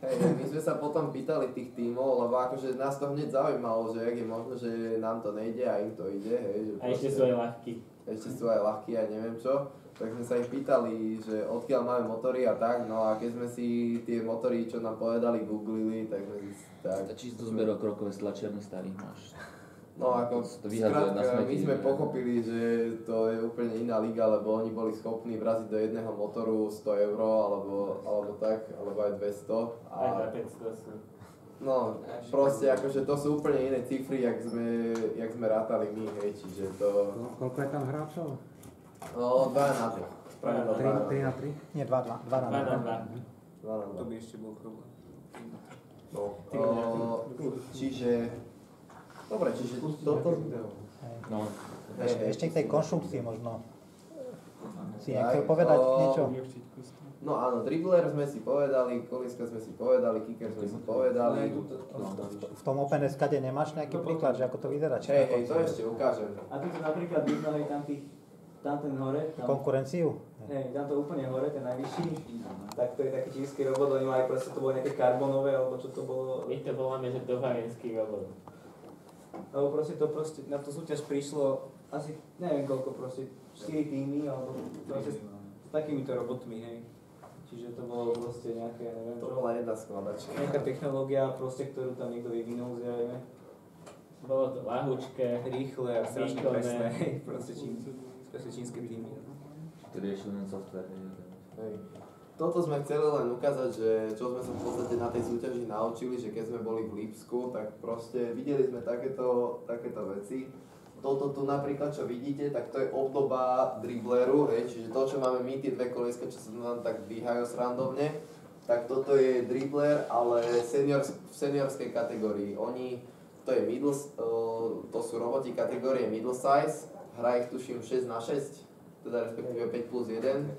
Hej, my sme sa potom pýtali tých tímov, lebo akože nás to hneď zaujímalo, že jak je možno, že nám to nejde a im to ide, hej. Že A ešte sú aj ľahkí. Ešte sú aj ľahkí a neviem čo. Tak sme sa ich pýtali, že odkiaľ máme motory a tak, no a keď sme si tie motory, čo nám povedali, googlili, tak sme si tak... Stačí to zberokrokové stlačiarne starých máš. No ako, to vyhadzuje na skrátka, smeti. my sme pochopili, že to je úplne iná liga, lebo oni boli schopní vraziť do jedného motoru 100 € alebo tak, alebo aj 200. Aj za 500 sú. No, proste akože to sú úplne iné cifry, jak sme rátali my, hej, čiže to... No, koľko je tam hráčov? No, 2 na 2. Spravím 3 na 3? Nie, 2 na 2. 2 na To 2. by ešte bol problém. No, čiže... Dobre, čiže toto... No. Ešte k tej konštrukcii možno. Si nechcel povedať niečo? No áno, dribbler sme si povedali, koliska sme si povedali, kicker sme si povedali. V tom OpenSCADe nemáš nejaký príklad, že ako to vyzerá? Hej, to ešte ukážem. A tu napríklad vyznali tam ten hore. Konkurenciu? Hej, tam to úplne hore, ten najvyšší. Tak to je taký čínsky robot, oni mali proste, to bolo nejaké karbonové, alebo čo to bolo. My to voláme, že tovarenský robot. Lebo proste na tú súťaž prišlo asi, neviem koľko proste, 4 týmy, alebo proste s takýmito robotmi, hej. Čiže to bolo proste nejaké, neviem To čo. bola jedna skladačka. Nejaká technológia proste, ktorú tam niekto vyvinul, zrejme. Bolo to ľahučké. Rýchle a strašne Výkonné. presné, hej, proste čínske týmy. To riešil len software. Hej. Toto sme chceli len ukázať, že čo sme sa v podstate na tej súťaži naučili, že keď sme boli v Lipsku, tak proste videli sme takéto veci. Toto tu napríklad, čo vidíte, tak to je obdoba dribbleru, hej, čiže to, čo máme my, tie dve kolieska, čo sa nám tak dvíhajú srandovne, tak toto je dribbler, ale v seniorskej kategórii. To je to sú roboti kategórie middle size, hra ich tuším 6x6, teda respektíve 5+1.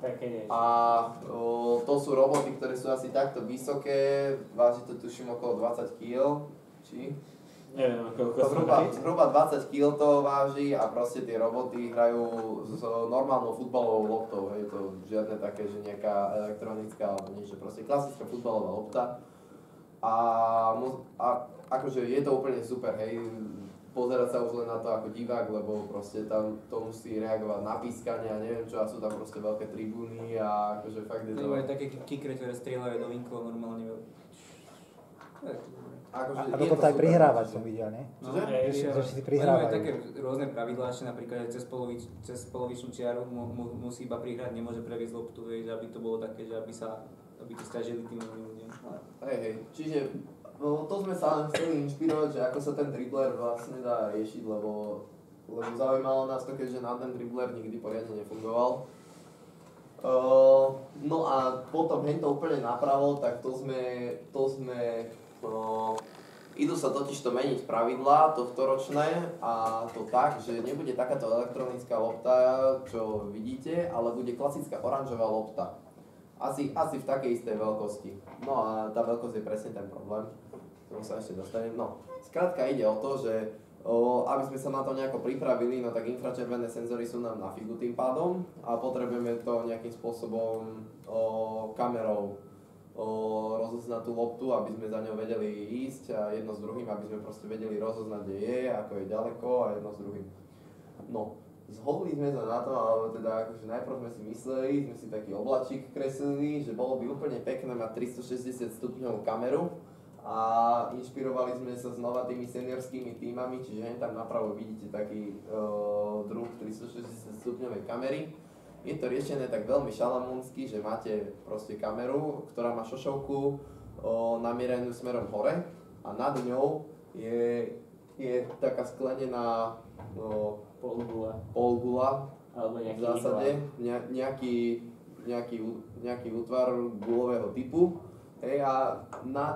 Také niečo. A to sú roboty, ktoré sú asi takto vysoké, váži to tuším okolo 20 kg, či? Neviem, koľko Zhruba 20 kg to váži a proste tie roboty hrajú s normálnou futbalovou loptou, hej, to žiadne také, že nejaká elektronická alebo niečo, proste klasická futbalová lopta. A akože je to úplne super, hej, pozerať sa už len na to ako divák, lebo proste tam to musí reagovať na pískanie a neviem čo, a sú tam proste veľké tribúny a akože fakt je to... To je také kickre, ktoré strieľajú do vinklov normálne veľmi. Akože A dokonca aj prihrávať som videl, nie? No, Čože? Že si Majú prihrávajú. aj také rôzne pravidlá, že napríklad aj cez polovičnú čiaru musí iba prihrať, nemôže previesť loptu, vieš, aby to bolo také, že aby to stiažili tým ľuďom. Hej, čiže to sme sa len chceli inšpirovať, že ako sa ten dribbler vlastne dá riešiť, lebo zaujímalo nás to, keďže na ten dribbler nikdy poriadne nefungoval. No a potom hento úplne napravo, tak idú sa totižto meniť pravidlá tohtoročné a to tak, že nebude takáto elektronická lopta, čo vidíte, ale bude klasická oranžová lopta. Asi v takej istej veľkosti. No a tá veľkosť je presne ten problém, ktorú sa ešte dostanem. No, skrátka ide o to, že aby sme sa na to nejako pripravili, no tak infračervené senzory sú nám na figu tým pádom a potrebujeme to nejakým spôsobom kamerou rozoznať tú loptu, aby sme za ňou vedeli ísť a jedno s druhým, aby sme proste vedeli rozoznať, kde je, ako je ďaleko a jedno s druhým. No, zhodli sme sa na to, alebo teda akože najprv sme si mysleli, sme si taký oblačík kreslili, že bolo by úplne pekné mať 360 stupňovú kameru a inšpirovali sme sa znova tými seniorskými tímami, čiže tam napravo vidíte taký druh 360 stupňovej kamery. Je to riešené tak veľmi šalamúnsky, že máte proste kameru, ktorá má šošovku namierenú smerom hore a nad ňou je taká sklenená polgula Alebo v zásade, nejaký útvar gulového typu. Hej, a na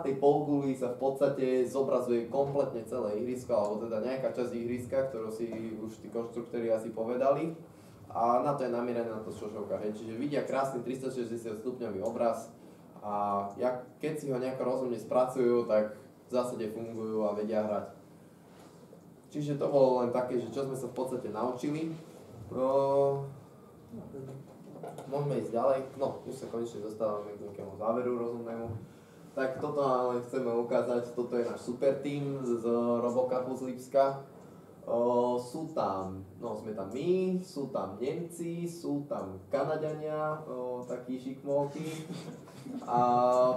tej polguli sa v podstate zobrazuje kompletne celé ihrisko, alebo teda nejaká časť ihriska, ktorú si už tí konštruktori asi povedali. A na to je namierená to šošovka, hej. Čiže vidia krásny 360 stupňový obraz a keď si ho nejako rozumne spracujú, tak v zásade fungujú a vedia hrať. Čiže to bolo len také, že čo sme sa v podstate naučili. Môžeme ísť ďalej. No, už sa konečne dostávame k nejakému záveru rozumnému. Tak toto ale chceme ukázať, toto je náš super tým z Robocupu z Lipska. Sú tam, no sme tam my, sú tam Nemci, sú tam Kanaďania, takí šikmolky. A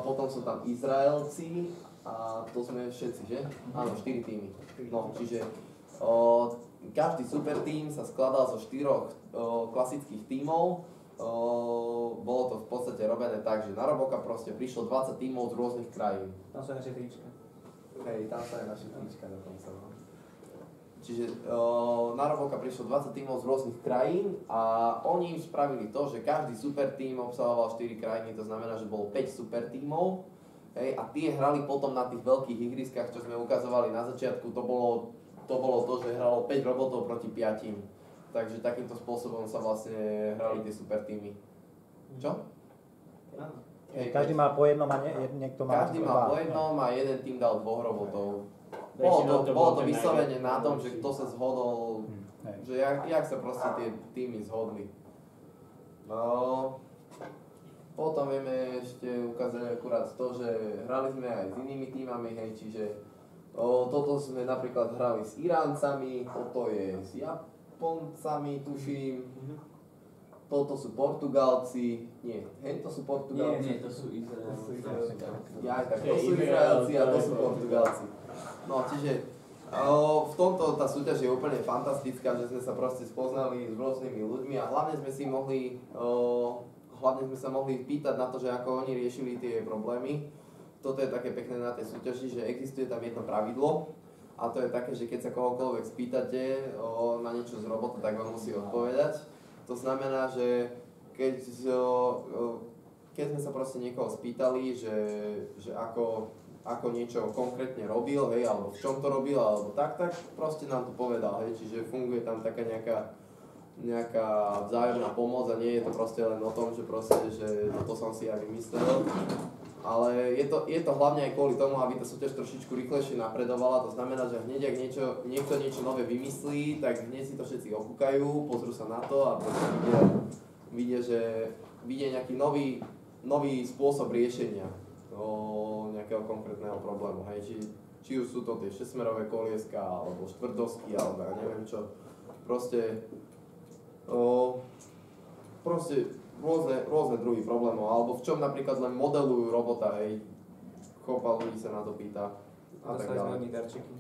potom sú tam Izraelci a to sme všetci, že? Áno, 4 týmy. No, čiže každý super tým sa skladal zo 4 klasických tímov. Bolo to v podstate robené tak, že na Robocup proste prišlo 20 tímov z rôznych krajín. Tam sú aj naše trička. Hej, tam sa aj naše trička dokonca. No. Čiže na Robocup prišlo 20 tímov z rôznych krajín a oni im spravili to, že každý super tím obsahoval 4 krajiny, to znamená, že bolo 5 super tímov. Hej, a tie hrali potom na tých veľkých ihriskách, čo sme ukazovali na začiatku, to bolo to, že hralo 5 robotov proti 5. Takže takýmto spôsobom sa vlastne hrali tie super týmy. Čo? Hej, každý má po jednom a niekto má... Každý má po jednom a jeden tým dal 2 robotov. Bolo to vyslovene na tom, že kto sa zhodol, že jak sa proste tie týmy zhodli. No, potom vieme ešte ukázať akurát to, že hrali sme aj s inými týmami, hej, čiže toto sme napríklad hrali s Iráncami, toto je s Japoncami, tuším. Toto sú Portugalci, to sú Portugalci. Nie, to sú Izraelci. To sú Izraelci a to sú Portugalci. No, čiže v tomto tá súťaž je úplne fantastická, že sme sa proste spoznali s rôznymi ľuďmi a hlavne sme sa mohli pýtať na to, že ako oni riešili tie problémy. Toto je také pekné na tej súťaži, že existuje tam jedno pravidlo a to je také, že keď sa kohokoľvek spýtate na niečo z roboty, tak vám musí odpovedať. To znamená, že keď sme sa proste niekoho spýtali, že ako niečo konkrétne robil, hej, alebo v čom to robil, alebo tak proste nám to povedal, hej, čiže funguje tam taká nejaká vzájomná pomoc a nie je to proste len o tom, že toto som si ja vymyslel. Ale je to hlavne aj kvôli tomu, aby tá súťaž trošičku rýchlejšie napredovala, to znamená, že hneď ak niekto niečo nové vymyslí, tak hneď si to všetci okúkajú, pozrú sa na to a vidia nejaký nový spôsob riešenia nejakého konkrétneho problému, hej, či už sú to tie 6-smerové kolieska, alebo štvrtdosky, alebo ja neviem čo, proste rôzne druhy problémov, alebo v čom napríklad len modelujú robota, hej, kopa ľudí sa na to pýta a tak ďalej. Dostali sme od nich darčeky.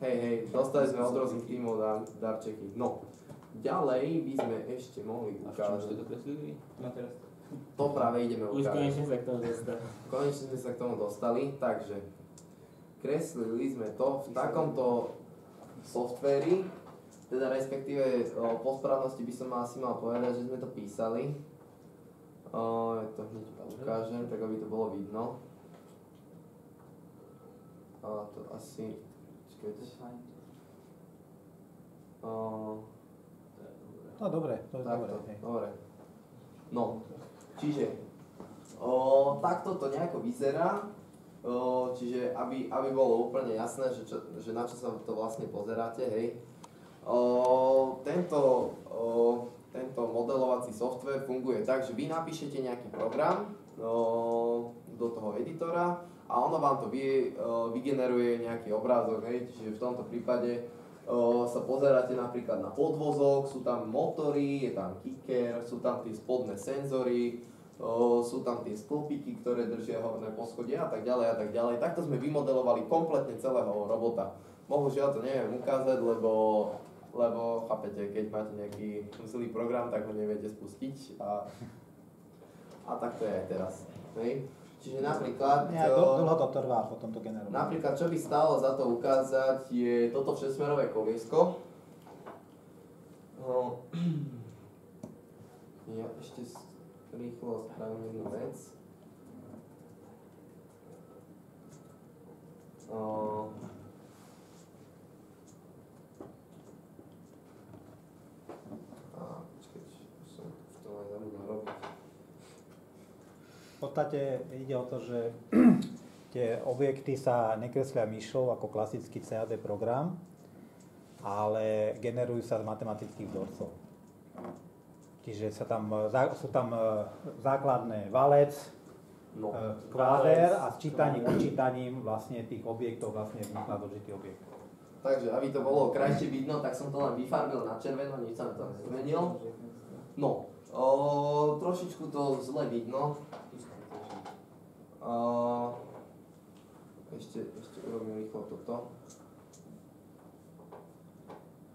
Hej, dostali sme od rôznych tímov darčeky. No, ďalej by sme ešte mohli ukázať. A v čom ste to kreslili? No teraz. To práve ideme ukázať. Už konečne sa k tomu dostali. Konečne sme sa k tomu dostali, takže kreslili sme to v takomto softvéri, teda respektíve po správnosti by som asi mal povedať, že sme to písali. Ja to hneď ukážem, tak aby to bolo vidno. A to asi... No dobre, to je dobre. Dobre. No, čiže takto to nejako vyzerá, čiže aby bolo úplne jasné, že na čo sa to vlastne pozeráte, hej. Tento modelovací software funguje tak, že vy napíšete nejaký program do toho editora a ono vám to vygeneruje nejaký obrázok, hej, čiže v tomto prípade sa pozeráte napríklad na podvozok, sú tam motory, je tam kicker, sú tam tie spodné senzory, sú tam tie stĺpiky, ktoré držia horné poschodie a tak ďalej a tak ďalej. Takto sme vymodelovali kompletne celého robota. Bohužiaľ to neviem ukázať, lebo chápete, keď máte nejaký zlý program, tak ho neviete spustiť a tak to je aj teraz. Hej. Čiže napríklad... Dlho to trvá potom to generovať. Napríklad, čo by stálo za to ukázať, je toto 6-smerové koliesko. Ja ešte rýchlo spravím jednu vec. Počkať, som v tom aj zabudol robiť. V podstate ide o to, že tie objekty sa nekreslia myšou ako klasický CAD program, ale generujú sa z matematických vzorcov. Čiže sú tam základné valec, No. kváder a s odčítaním vlastne tých objektov vlastne vznikla zložitý objekt. Takže, aby to bolo krajšie vidno, tak som to len vyfarbil na červeno, nič sa tam nezmenil. No, trošičku to zle vidno. Ešte urobím rýchlo toto.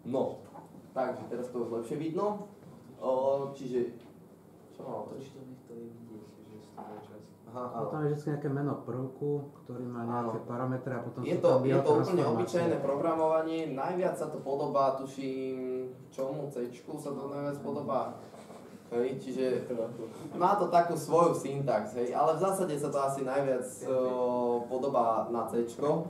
No, takže teraz to už lepšie vidno. Čiže, čo mám otočiť? Potom je vždy nejaké meno prvku, ktorý má nejaké parametre a potom Je sú to tam úplne obyčajné programovanie, najviac sa to podobá, tuším, čomu, C-čku sa to najviac podobá. Hej, čiže má to takú svoju syntax, hej, ale v zásade sa to asi najviac podobá na C-čko.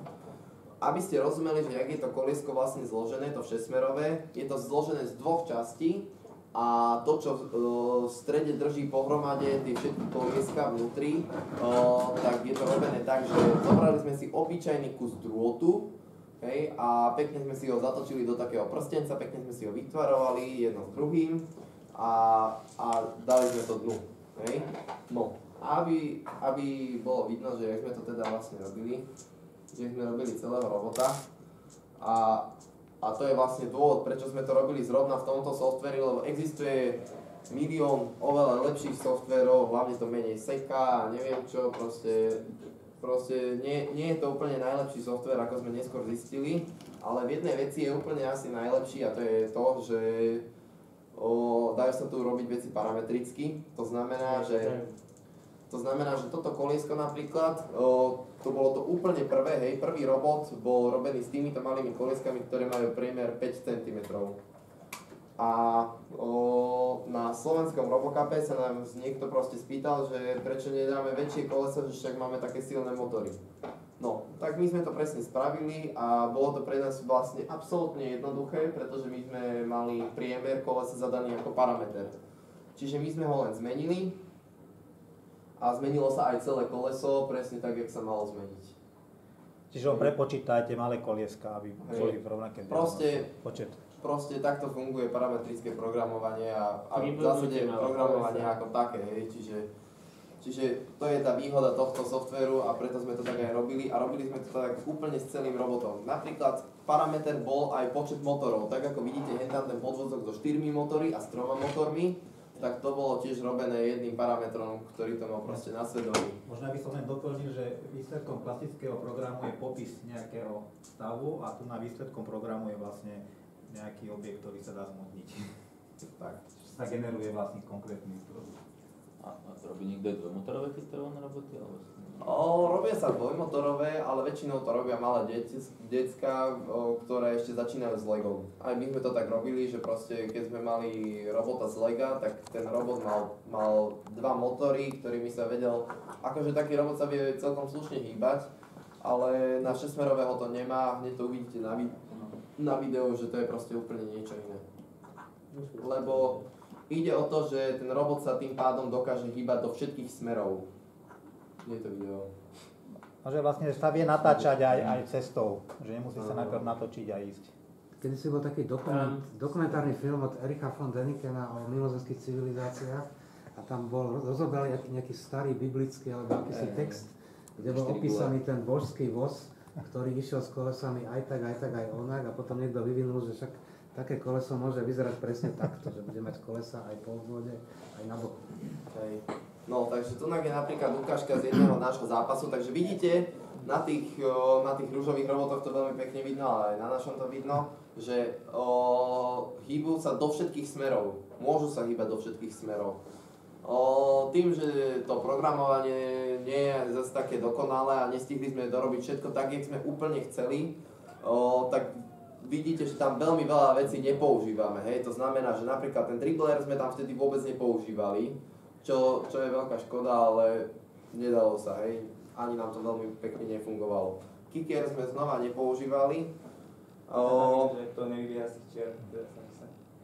Aby ste rozumeli, že jak je to koliesko vlastne zložené, to všesmerové, je to zložené z dvoch častí. A to, čo v strede drží pohromade tie všetky kolieska vnútri, tak je to robené tak, že zobrali sme si obyčajný kus drôtu, hej, a pekne sme si ho zatočili do takého prstenca, pekne sme si ho vytvarovali jedno s druhým a dali sme to dnu. Hej. No, aby bolo vidno, že jak sme to teda vlastne robili, že sme robili celého robota a to je vlastne dôvod, prečo sme to robili zrovna v tomto softveri, lebo existuje milión oveľa lepších softverov, hlavne to menej seká a neviem čo, proste nie je to úplne najlepší softver, ako sme neskôr zistili, ale v jednej veci je úplne asi najlepší a to je to, že dajú sa tu robiť veci parametricky, to znamená, že toto koliesko napríklad, to bolo to úplne prvé, hej, prvý robot bol robený s týmito malými kolieskami, ktoré majú priemer 5 cm. A na slovenskom Robocupe sa nám niekto proste spýtal, že prečo nedáme väčšie koleso, že však máme také silné motory. No, tak my sme to presne spravili a bolo to pre nás vlastne absolútne jednoduché, pretože my sme mali priemer kolesa zadaný ako parameter. Čiže my sme ho len zmenili, a zmenilo sa aj celé koleso, presne tak, jak sa malo zmeniť. Čiže prepočítajte malé kolieska, aby boli v rovnaké počet. Proste takto funguje parametrické programovanie a v zásade programovanie ako také, hej, čiže to je tá výhoda tohto softvéru a preto sme to tak aj robili a robili sme to tak úplne s celým robotom. Napríklad parameter bol aj počet motorov, tak ako vidíte, hentam ten podvozok so 4 motory a s 3 motormi, tak to bolo tiež robené jedným parametrom, ktorý to mal proste na svedomí. Možno by som len doplnil, že výsledkom klasického programu je popis nejakého stavu a tu na výsledkom programu je vlastne nejaký objekt, ktorý sa dá zmodniť. Tak, sa generuje vlastne konkrétny produkt. A robí niekto aj dvojmotorové chytrované roboty? Robia sa dvojmotorové, ale väčšinou to robia malé decká, ktoré ešte začínajú s Legom. Aj my sme to tak robili, že proste keď sme mali robota z Lega, tak ten robot mal 2 motory, ktorými sa vedel, akože taký robot sa vie celkom slušne hýbať, ale na 6-smerového to nemá, hneď to uvidíte na videu, že to je proste úplne niečo iné. Lebo ide o to, že ten robot sa tým pádom dokáže hýbať do všetkých smerov. Je to video. No, že vlastne sa vie natáčať aj cestou, že nemusí sa najprv natočiť a ísť. Kedy si bol taký dokumentárny film od Ericha von Dänikena o mimozemských civilizáciách a tam bol rozobrali nejaký starý biblický alebo akýsi text, kde bol opísaný ten božský voz, ktorý išiel s kolesami aj tak, aj onak a potom niekto vyvinul, že však také koleso môže vyzerať presne takto, že bude mať kolesa aj po vode, aj na boku. No, takže tu je napríklad ukážka z jedného nášho zápasu, takže vidíte, na tých ružových robotoch to veľmi pekne vidno, ale aj na našom to vidno, že hýbu sa do všetkých smerov, môžu sa hýbať do všetkých smerov. Tým, že to programovanie nie je zase také dokonalé a nestihli sme dorobiť všetko tak, jak sme úplne chceli, tak vidíte, že tam veľmi veľa vecí nepoužívame, hej, to znamená, že napríklad ten dribbler sme tam vtedy vôbec nepoužívali, čo je veľká škoda, ale nedalo sa, hej, ani nám to veľmi pekne nefungovalo. Kicker sme znova nepoužívali. Že to nevyvíja z tých čier.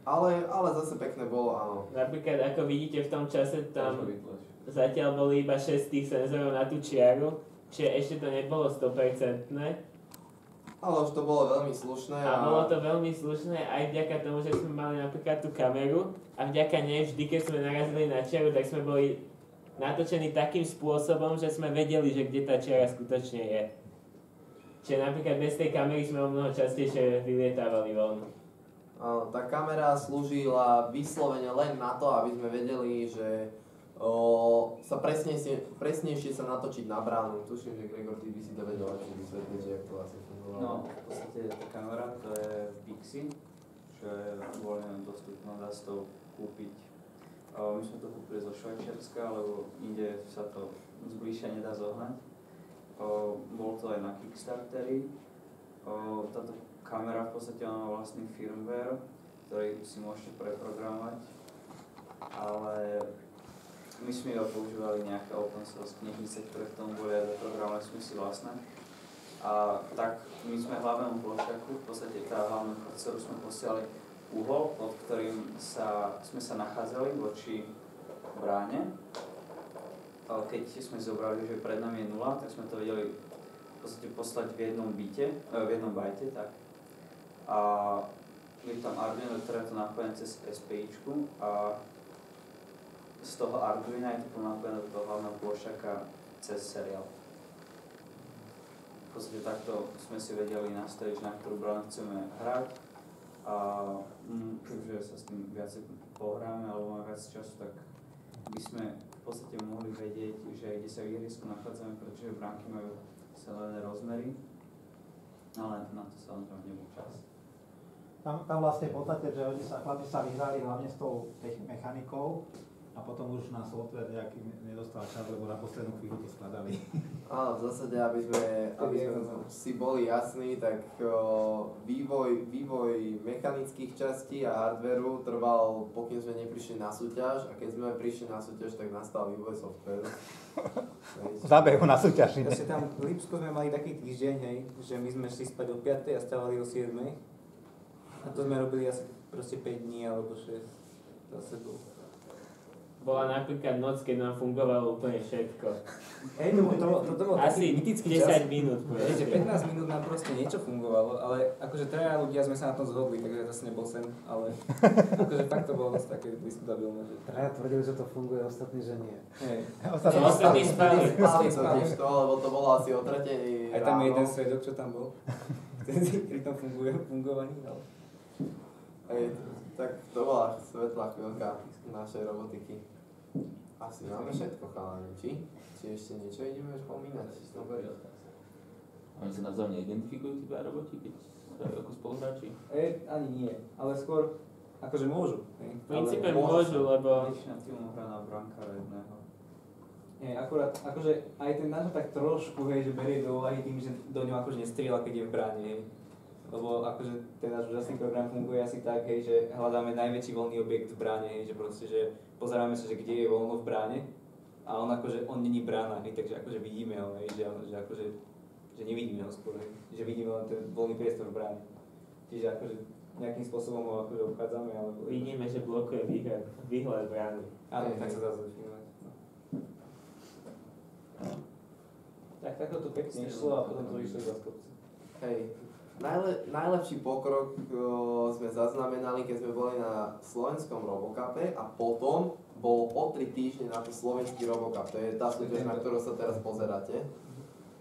Ale zase pekné bolo, áno. Napríklad, ako vidíte, v tom čase tam zatiaľ boli iba 6 tých senzorov na tú čiaru, čiže ešte to nebolo 100%. Ale už to bolo veľmi slušné. A bolo to veľmi slušné aj vďaka tomu, že sme mali napríklad tú kameru a vďaka nej vždy, keď sme narazili na čiaru, tak sme boli natočení takým spôsobom, že sme vedeli, že kde tá čiara skutočne je. Čiže napríklad bez tej kamery sme o mnoho častejšie vylietávali von. Tá kamera slúžila vyslovene len na to, aby sme vedeli, že sa presnejšie sa natočiť na bránu. Tuším, že Gregor, ty by si to vedel lepšie vysvetliť, že jak to vlastne fungovalo. No, v podstate tá kamera, to je Pixi, čo je voľne dostupná, dá sa to kúpiť. My sme to kúpili zo Švajčiarska, lebo inde sa to zbližšia nedá zohnať. Bol to aj na Kickstarteri. Táto kamera v podstate má vlastný firmware, ktorý si môžete preprogramovať, ale my sme ho používali nejaké open source knižnice, ktoré v tom boli a zaprogramovali sme si vlastné. A tak my sme hlavnému plošiaku, v podstate tá hlavnú procesoru sme posielali uhol, pod ktorým sme sa nachádzali voči bráne. Keď sme zobrali, že pred nami je 0, tak sme to vedeli v podstate poslať v jednom bajte, tak. A je tam Arduino, ktoré je to napojené cez SPIčku a z toho Arduina je to napojené do toho hlavného plošiaka cez seriál. V podstate takto sme si vedeli nastaviť, na ktorú bránu chceme hrať a keďže sa s tým viac pohráme alebo máme viac času, tak by sme v podstate mohli vedieť, že kde sa v ihrisku nachádzame, pretože bránky majú silné rozmery, ale na to sa len nebol čas. Tam vlastne v podstate, že chlapi sa vyhrali hlavne s tou mechanikou a potom už na software nejaký nedostal čas, lebo na poslednú chvíľu to skladali. Áno, v zásade, aby sme si boli jasní, tak vývoj mechanických častí a hardvéru trval, pokým sme neprišli na súťaž, a keď sme prišli na súťaž, tak nastal vývoj softvéru. V zábehu na súťaž. Vlastne tam v Lipsku sme mali taký týždeň, hej, že my sme šli spať o 5 a stávali o 7. A to sme robili asi proste 5 dní alebo 6 za sebou. Bola napríklad noc, keď nám fungovalo úplne všetko. Hej, to bol asi taký mytický 10 čas. minút. Hej, že 15 minút nám proste niečo fungovalo, ale akože traja ľudia sme sa na tom zhodli, takže zase nebol sen, ale akože fakt to bolo dosť také diskutabilné. Traja tvrdili, že to funguje, ostatní, že nie. Hej. Ostatní spali. Totiž to, lebo to bolo asi o 3:00 Aj tam je ráno. jeden svedok, čo tam bol. Pri tom fungovaní, ale... Hej, tak to bola svetlá chvíľka našej robotiky. Asi máme všetko, chalani, či ešte niečo ideme spomínať? Oni sa navzájom neidentifikujú tí dva roboti, keď hrajú ako spoluhráči? Ani nie, ale skôr akože môžu. V princípe môžu, lebo... Väčšina týmu hrá na brankára jedného. Nie, akurát, akože aj ten náš tak trošku, hej, že berie do úvahy tým, že do ňoho akože nestrieľa, keď je v bráne, hej. Lebo akože ten náš úžasný program funguje asi tak, hej, že hľadáme najväčší voľný objekt v bráne, hej, že proste, že pozeráme sa, že kde je voľno v bráne a on akože, on není brána, hej, takže akože vidíme ho, hej, že akože, že nevidíme ho skôr, hej, že vidíme len ten voľný priestor v bráne. Čiže akože nejakým spôsobom ho akože obchádzame, alebo... Vidíme, že blokuje výhľad brány. Áno, tak sa dá zadefinovať. Tak takto to pekne išlo a potom to išlo za skopce. Hej, najlepší pokrok sme zaznamenali, keď sme boli na slovenskom Robocupe a potom bol o 3 týždne na to slovenský Robocup. To je tá súťaž, na ktorú sa teraz pozeráte.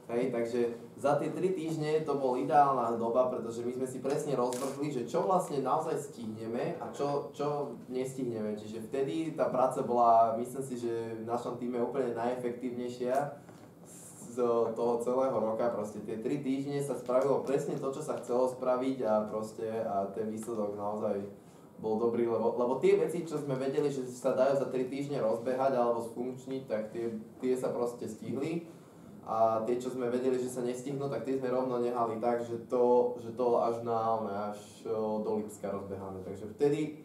Hej, takže za tie 3 týždne to bol ideálna doba, pretože my sme si presne rozvrhli, že čo vlastne naozaj stihneme a čo nestihneme. Čiže vtedy tá práca bola, myslím si, že v našom týme úplne najefektívnejšia z toho celého roka. Proste tie 3 týždne sa spravilo presne to, čo sa chcelo spraviť a ten výsledok naozaj bol dobrý, lebo tie veci, čo sme vedeli, že sa dajú za 3 týždne rozbehať alebo sfunkčniť, tak tie sa proste stihli. A tie, čo sme vedeli, že sa nestihnú, tak tie sme rovno nehali tak, že to až do Lipska rozbeháme. Takže vtedy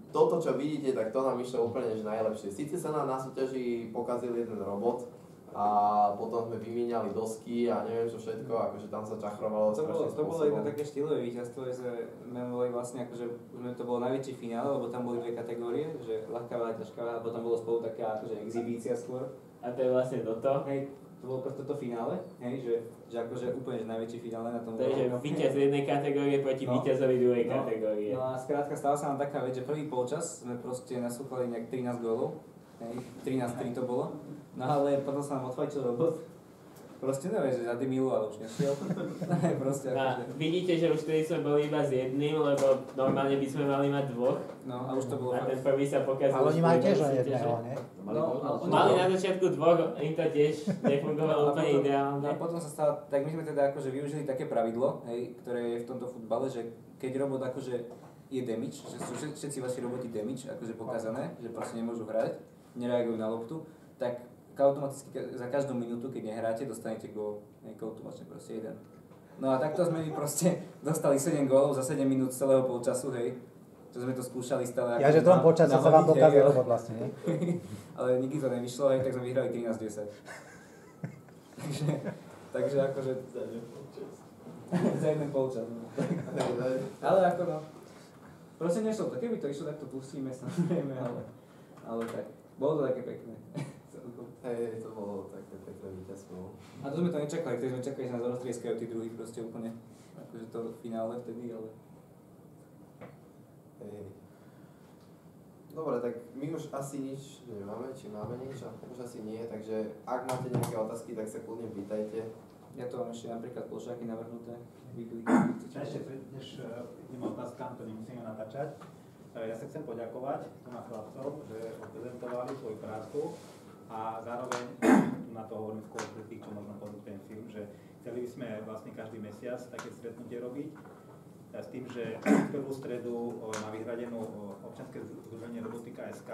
toto, čo vidíte, tak to nám išlo úplne najlepšie. Sice sa nám na súťaži pokazil jeden robot a potom sme vymieniali dosky a neviem čo všetko, akože tam sa čachrovalo strašným spôsobom. To bolo jedno také štýlové víťazstvo, že sme boli vlastne akože, to bolo najväčší finále, lebo tam boli 2 kategórie, že ľahká váha, ťažká váha, a potom bolo spolu taká akože exhibícia skôr. A to je vlastne toto? Hej, to bolo toto finále, hej, že akože úplne že najväčší finále na tom. Takže víťaz jednej kategórie proti víťazovi druhej kategórie. No a skrátka stala sa nám taká vec, že prvý polčas sme proste nasúchali nejak 13 gólov, hej, 13-3 to bolo, no ale potom sa nám odfajčil robot. Proste nevieš, že zadý milu, ale už nešiel. Proste akože. Vidíte, že už vtedy sme boli iba s jedným, lebo normálne by sme mali mať dvoch. No a už to bolo. A ten prvý sa pokazil. Ale oni majú tiež len jedného, nie? Mali na začiatku dvoch, im to tiež nefungovalo úplne ideálne. No a potom sa stalo, tak my sme teda akože využili také pravidlo, hej, ktoré je v tomto futbale, že keď robot akože je damage, že sú všetci vaši roboti damage, akože pokazané, že proste nemôžu hrať, nereagujú na loptu, tak automaticky za každú minútu, keď nehráte, dostanete gól. Automačne proste jeden. No a takto sme my proste dostali 7 gólov za 7 minút celého polčasu, hej. Čo sme to skúšali stále. Ja, že v tom polčase sa vám dokázal robot vlastne, nie? Ale nikdy to nevyšlo, hej, tak sme vyhrali 13-10. takže akože... Za jeden polčas. Ale ako no... Proste nešlo to, keby to išlo, tak to pustíme samozrejme, ale tak. Bolo to také pekné. Hej, to bolo také pekné víťazstvo. A to sme to nečakali, keď sme čakali, že nás roztrieskajú tí druhí proste úplne. Akože to finále vtedy, ale... Hej. Dobre, tak my už asi nič nemáme, či máme nič, a už asi nie, takže ak máte nejaké otázky, tak sa kľudne pýtajte. Ja to mám ešte napríklad plošáky navrhnuté. Ešte než ideme otázkám, to nemusíme natáčať. Ja sa chcem poďakovať chlapcov, že odprezentovali svoju prácu. A zároveň, na to hovorím skôr pre tých, čo možno pozrú ten film, že chceli by sme vlastne každý mesiac také stretnutie robiť s tým, že prvú stredu má vyhradenú občianske združenie Robotika.sk,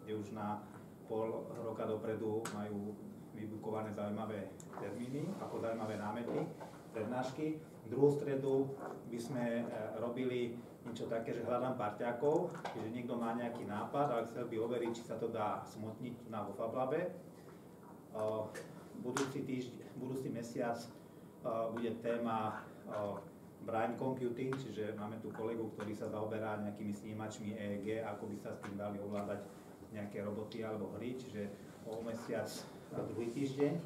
kde už na pol roka dopredu majú vybukované zaujímavé termíny, ako zaujímavé námety, prednášky. Druhú stredu by sme robili niečo také, že hľadám parťákov, že niekto má nejaký nápad, ale chcel by overiť, či sa to dá smotniť na vo FabLabe. Budúci mesiac bude téma brain computing, čiže máme tu kolegu, ktorý sa zaoberá nejakými snímačmi EEG, ako by sa s tým dali ovládať nejaké roboty alebo hry, čiže o mesiac druhý týždeň.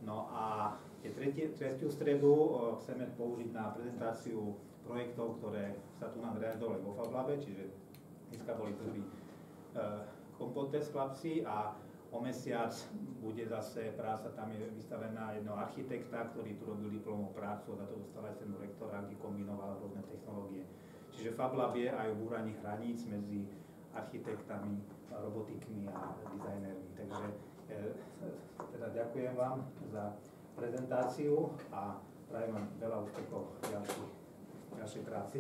No a tretiu stredu chceme použiť na prezentáciu projektov, ktoré sa tu nám realizovali vo FabLabe, čiže dneska boli prvý kompotest chlapci a o mesiac bude zase práca, tam je vystavená jedného architekta, ktorý tu robil diplomovú prácu a za to dostal aj cenu rektora, kde kombinoval rôzne technológie. Čiže FabLab je aj o búraní hraníc medzi architektami, robotikmi a dizajnermi. Takže teda ďakujem vám za prezentáciu a prajem vám veľa úspechov v ďalšej práci.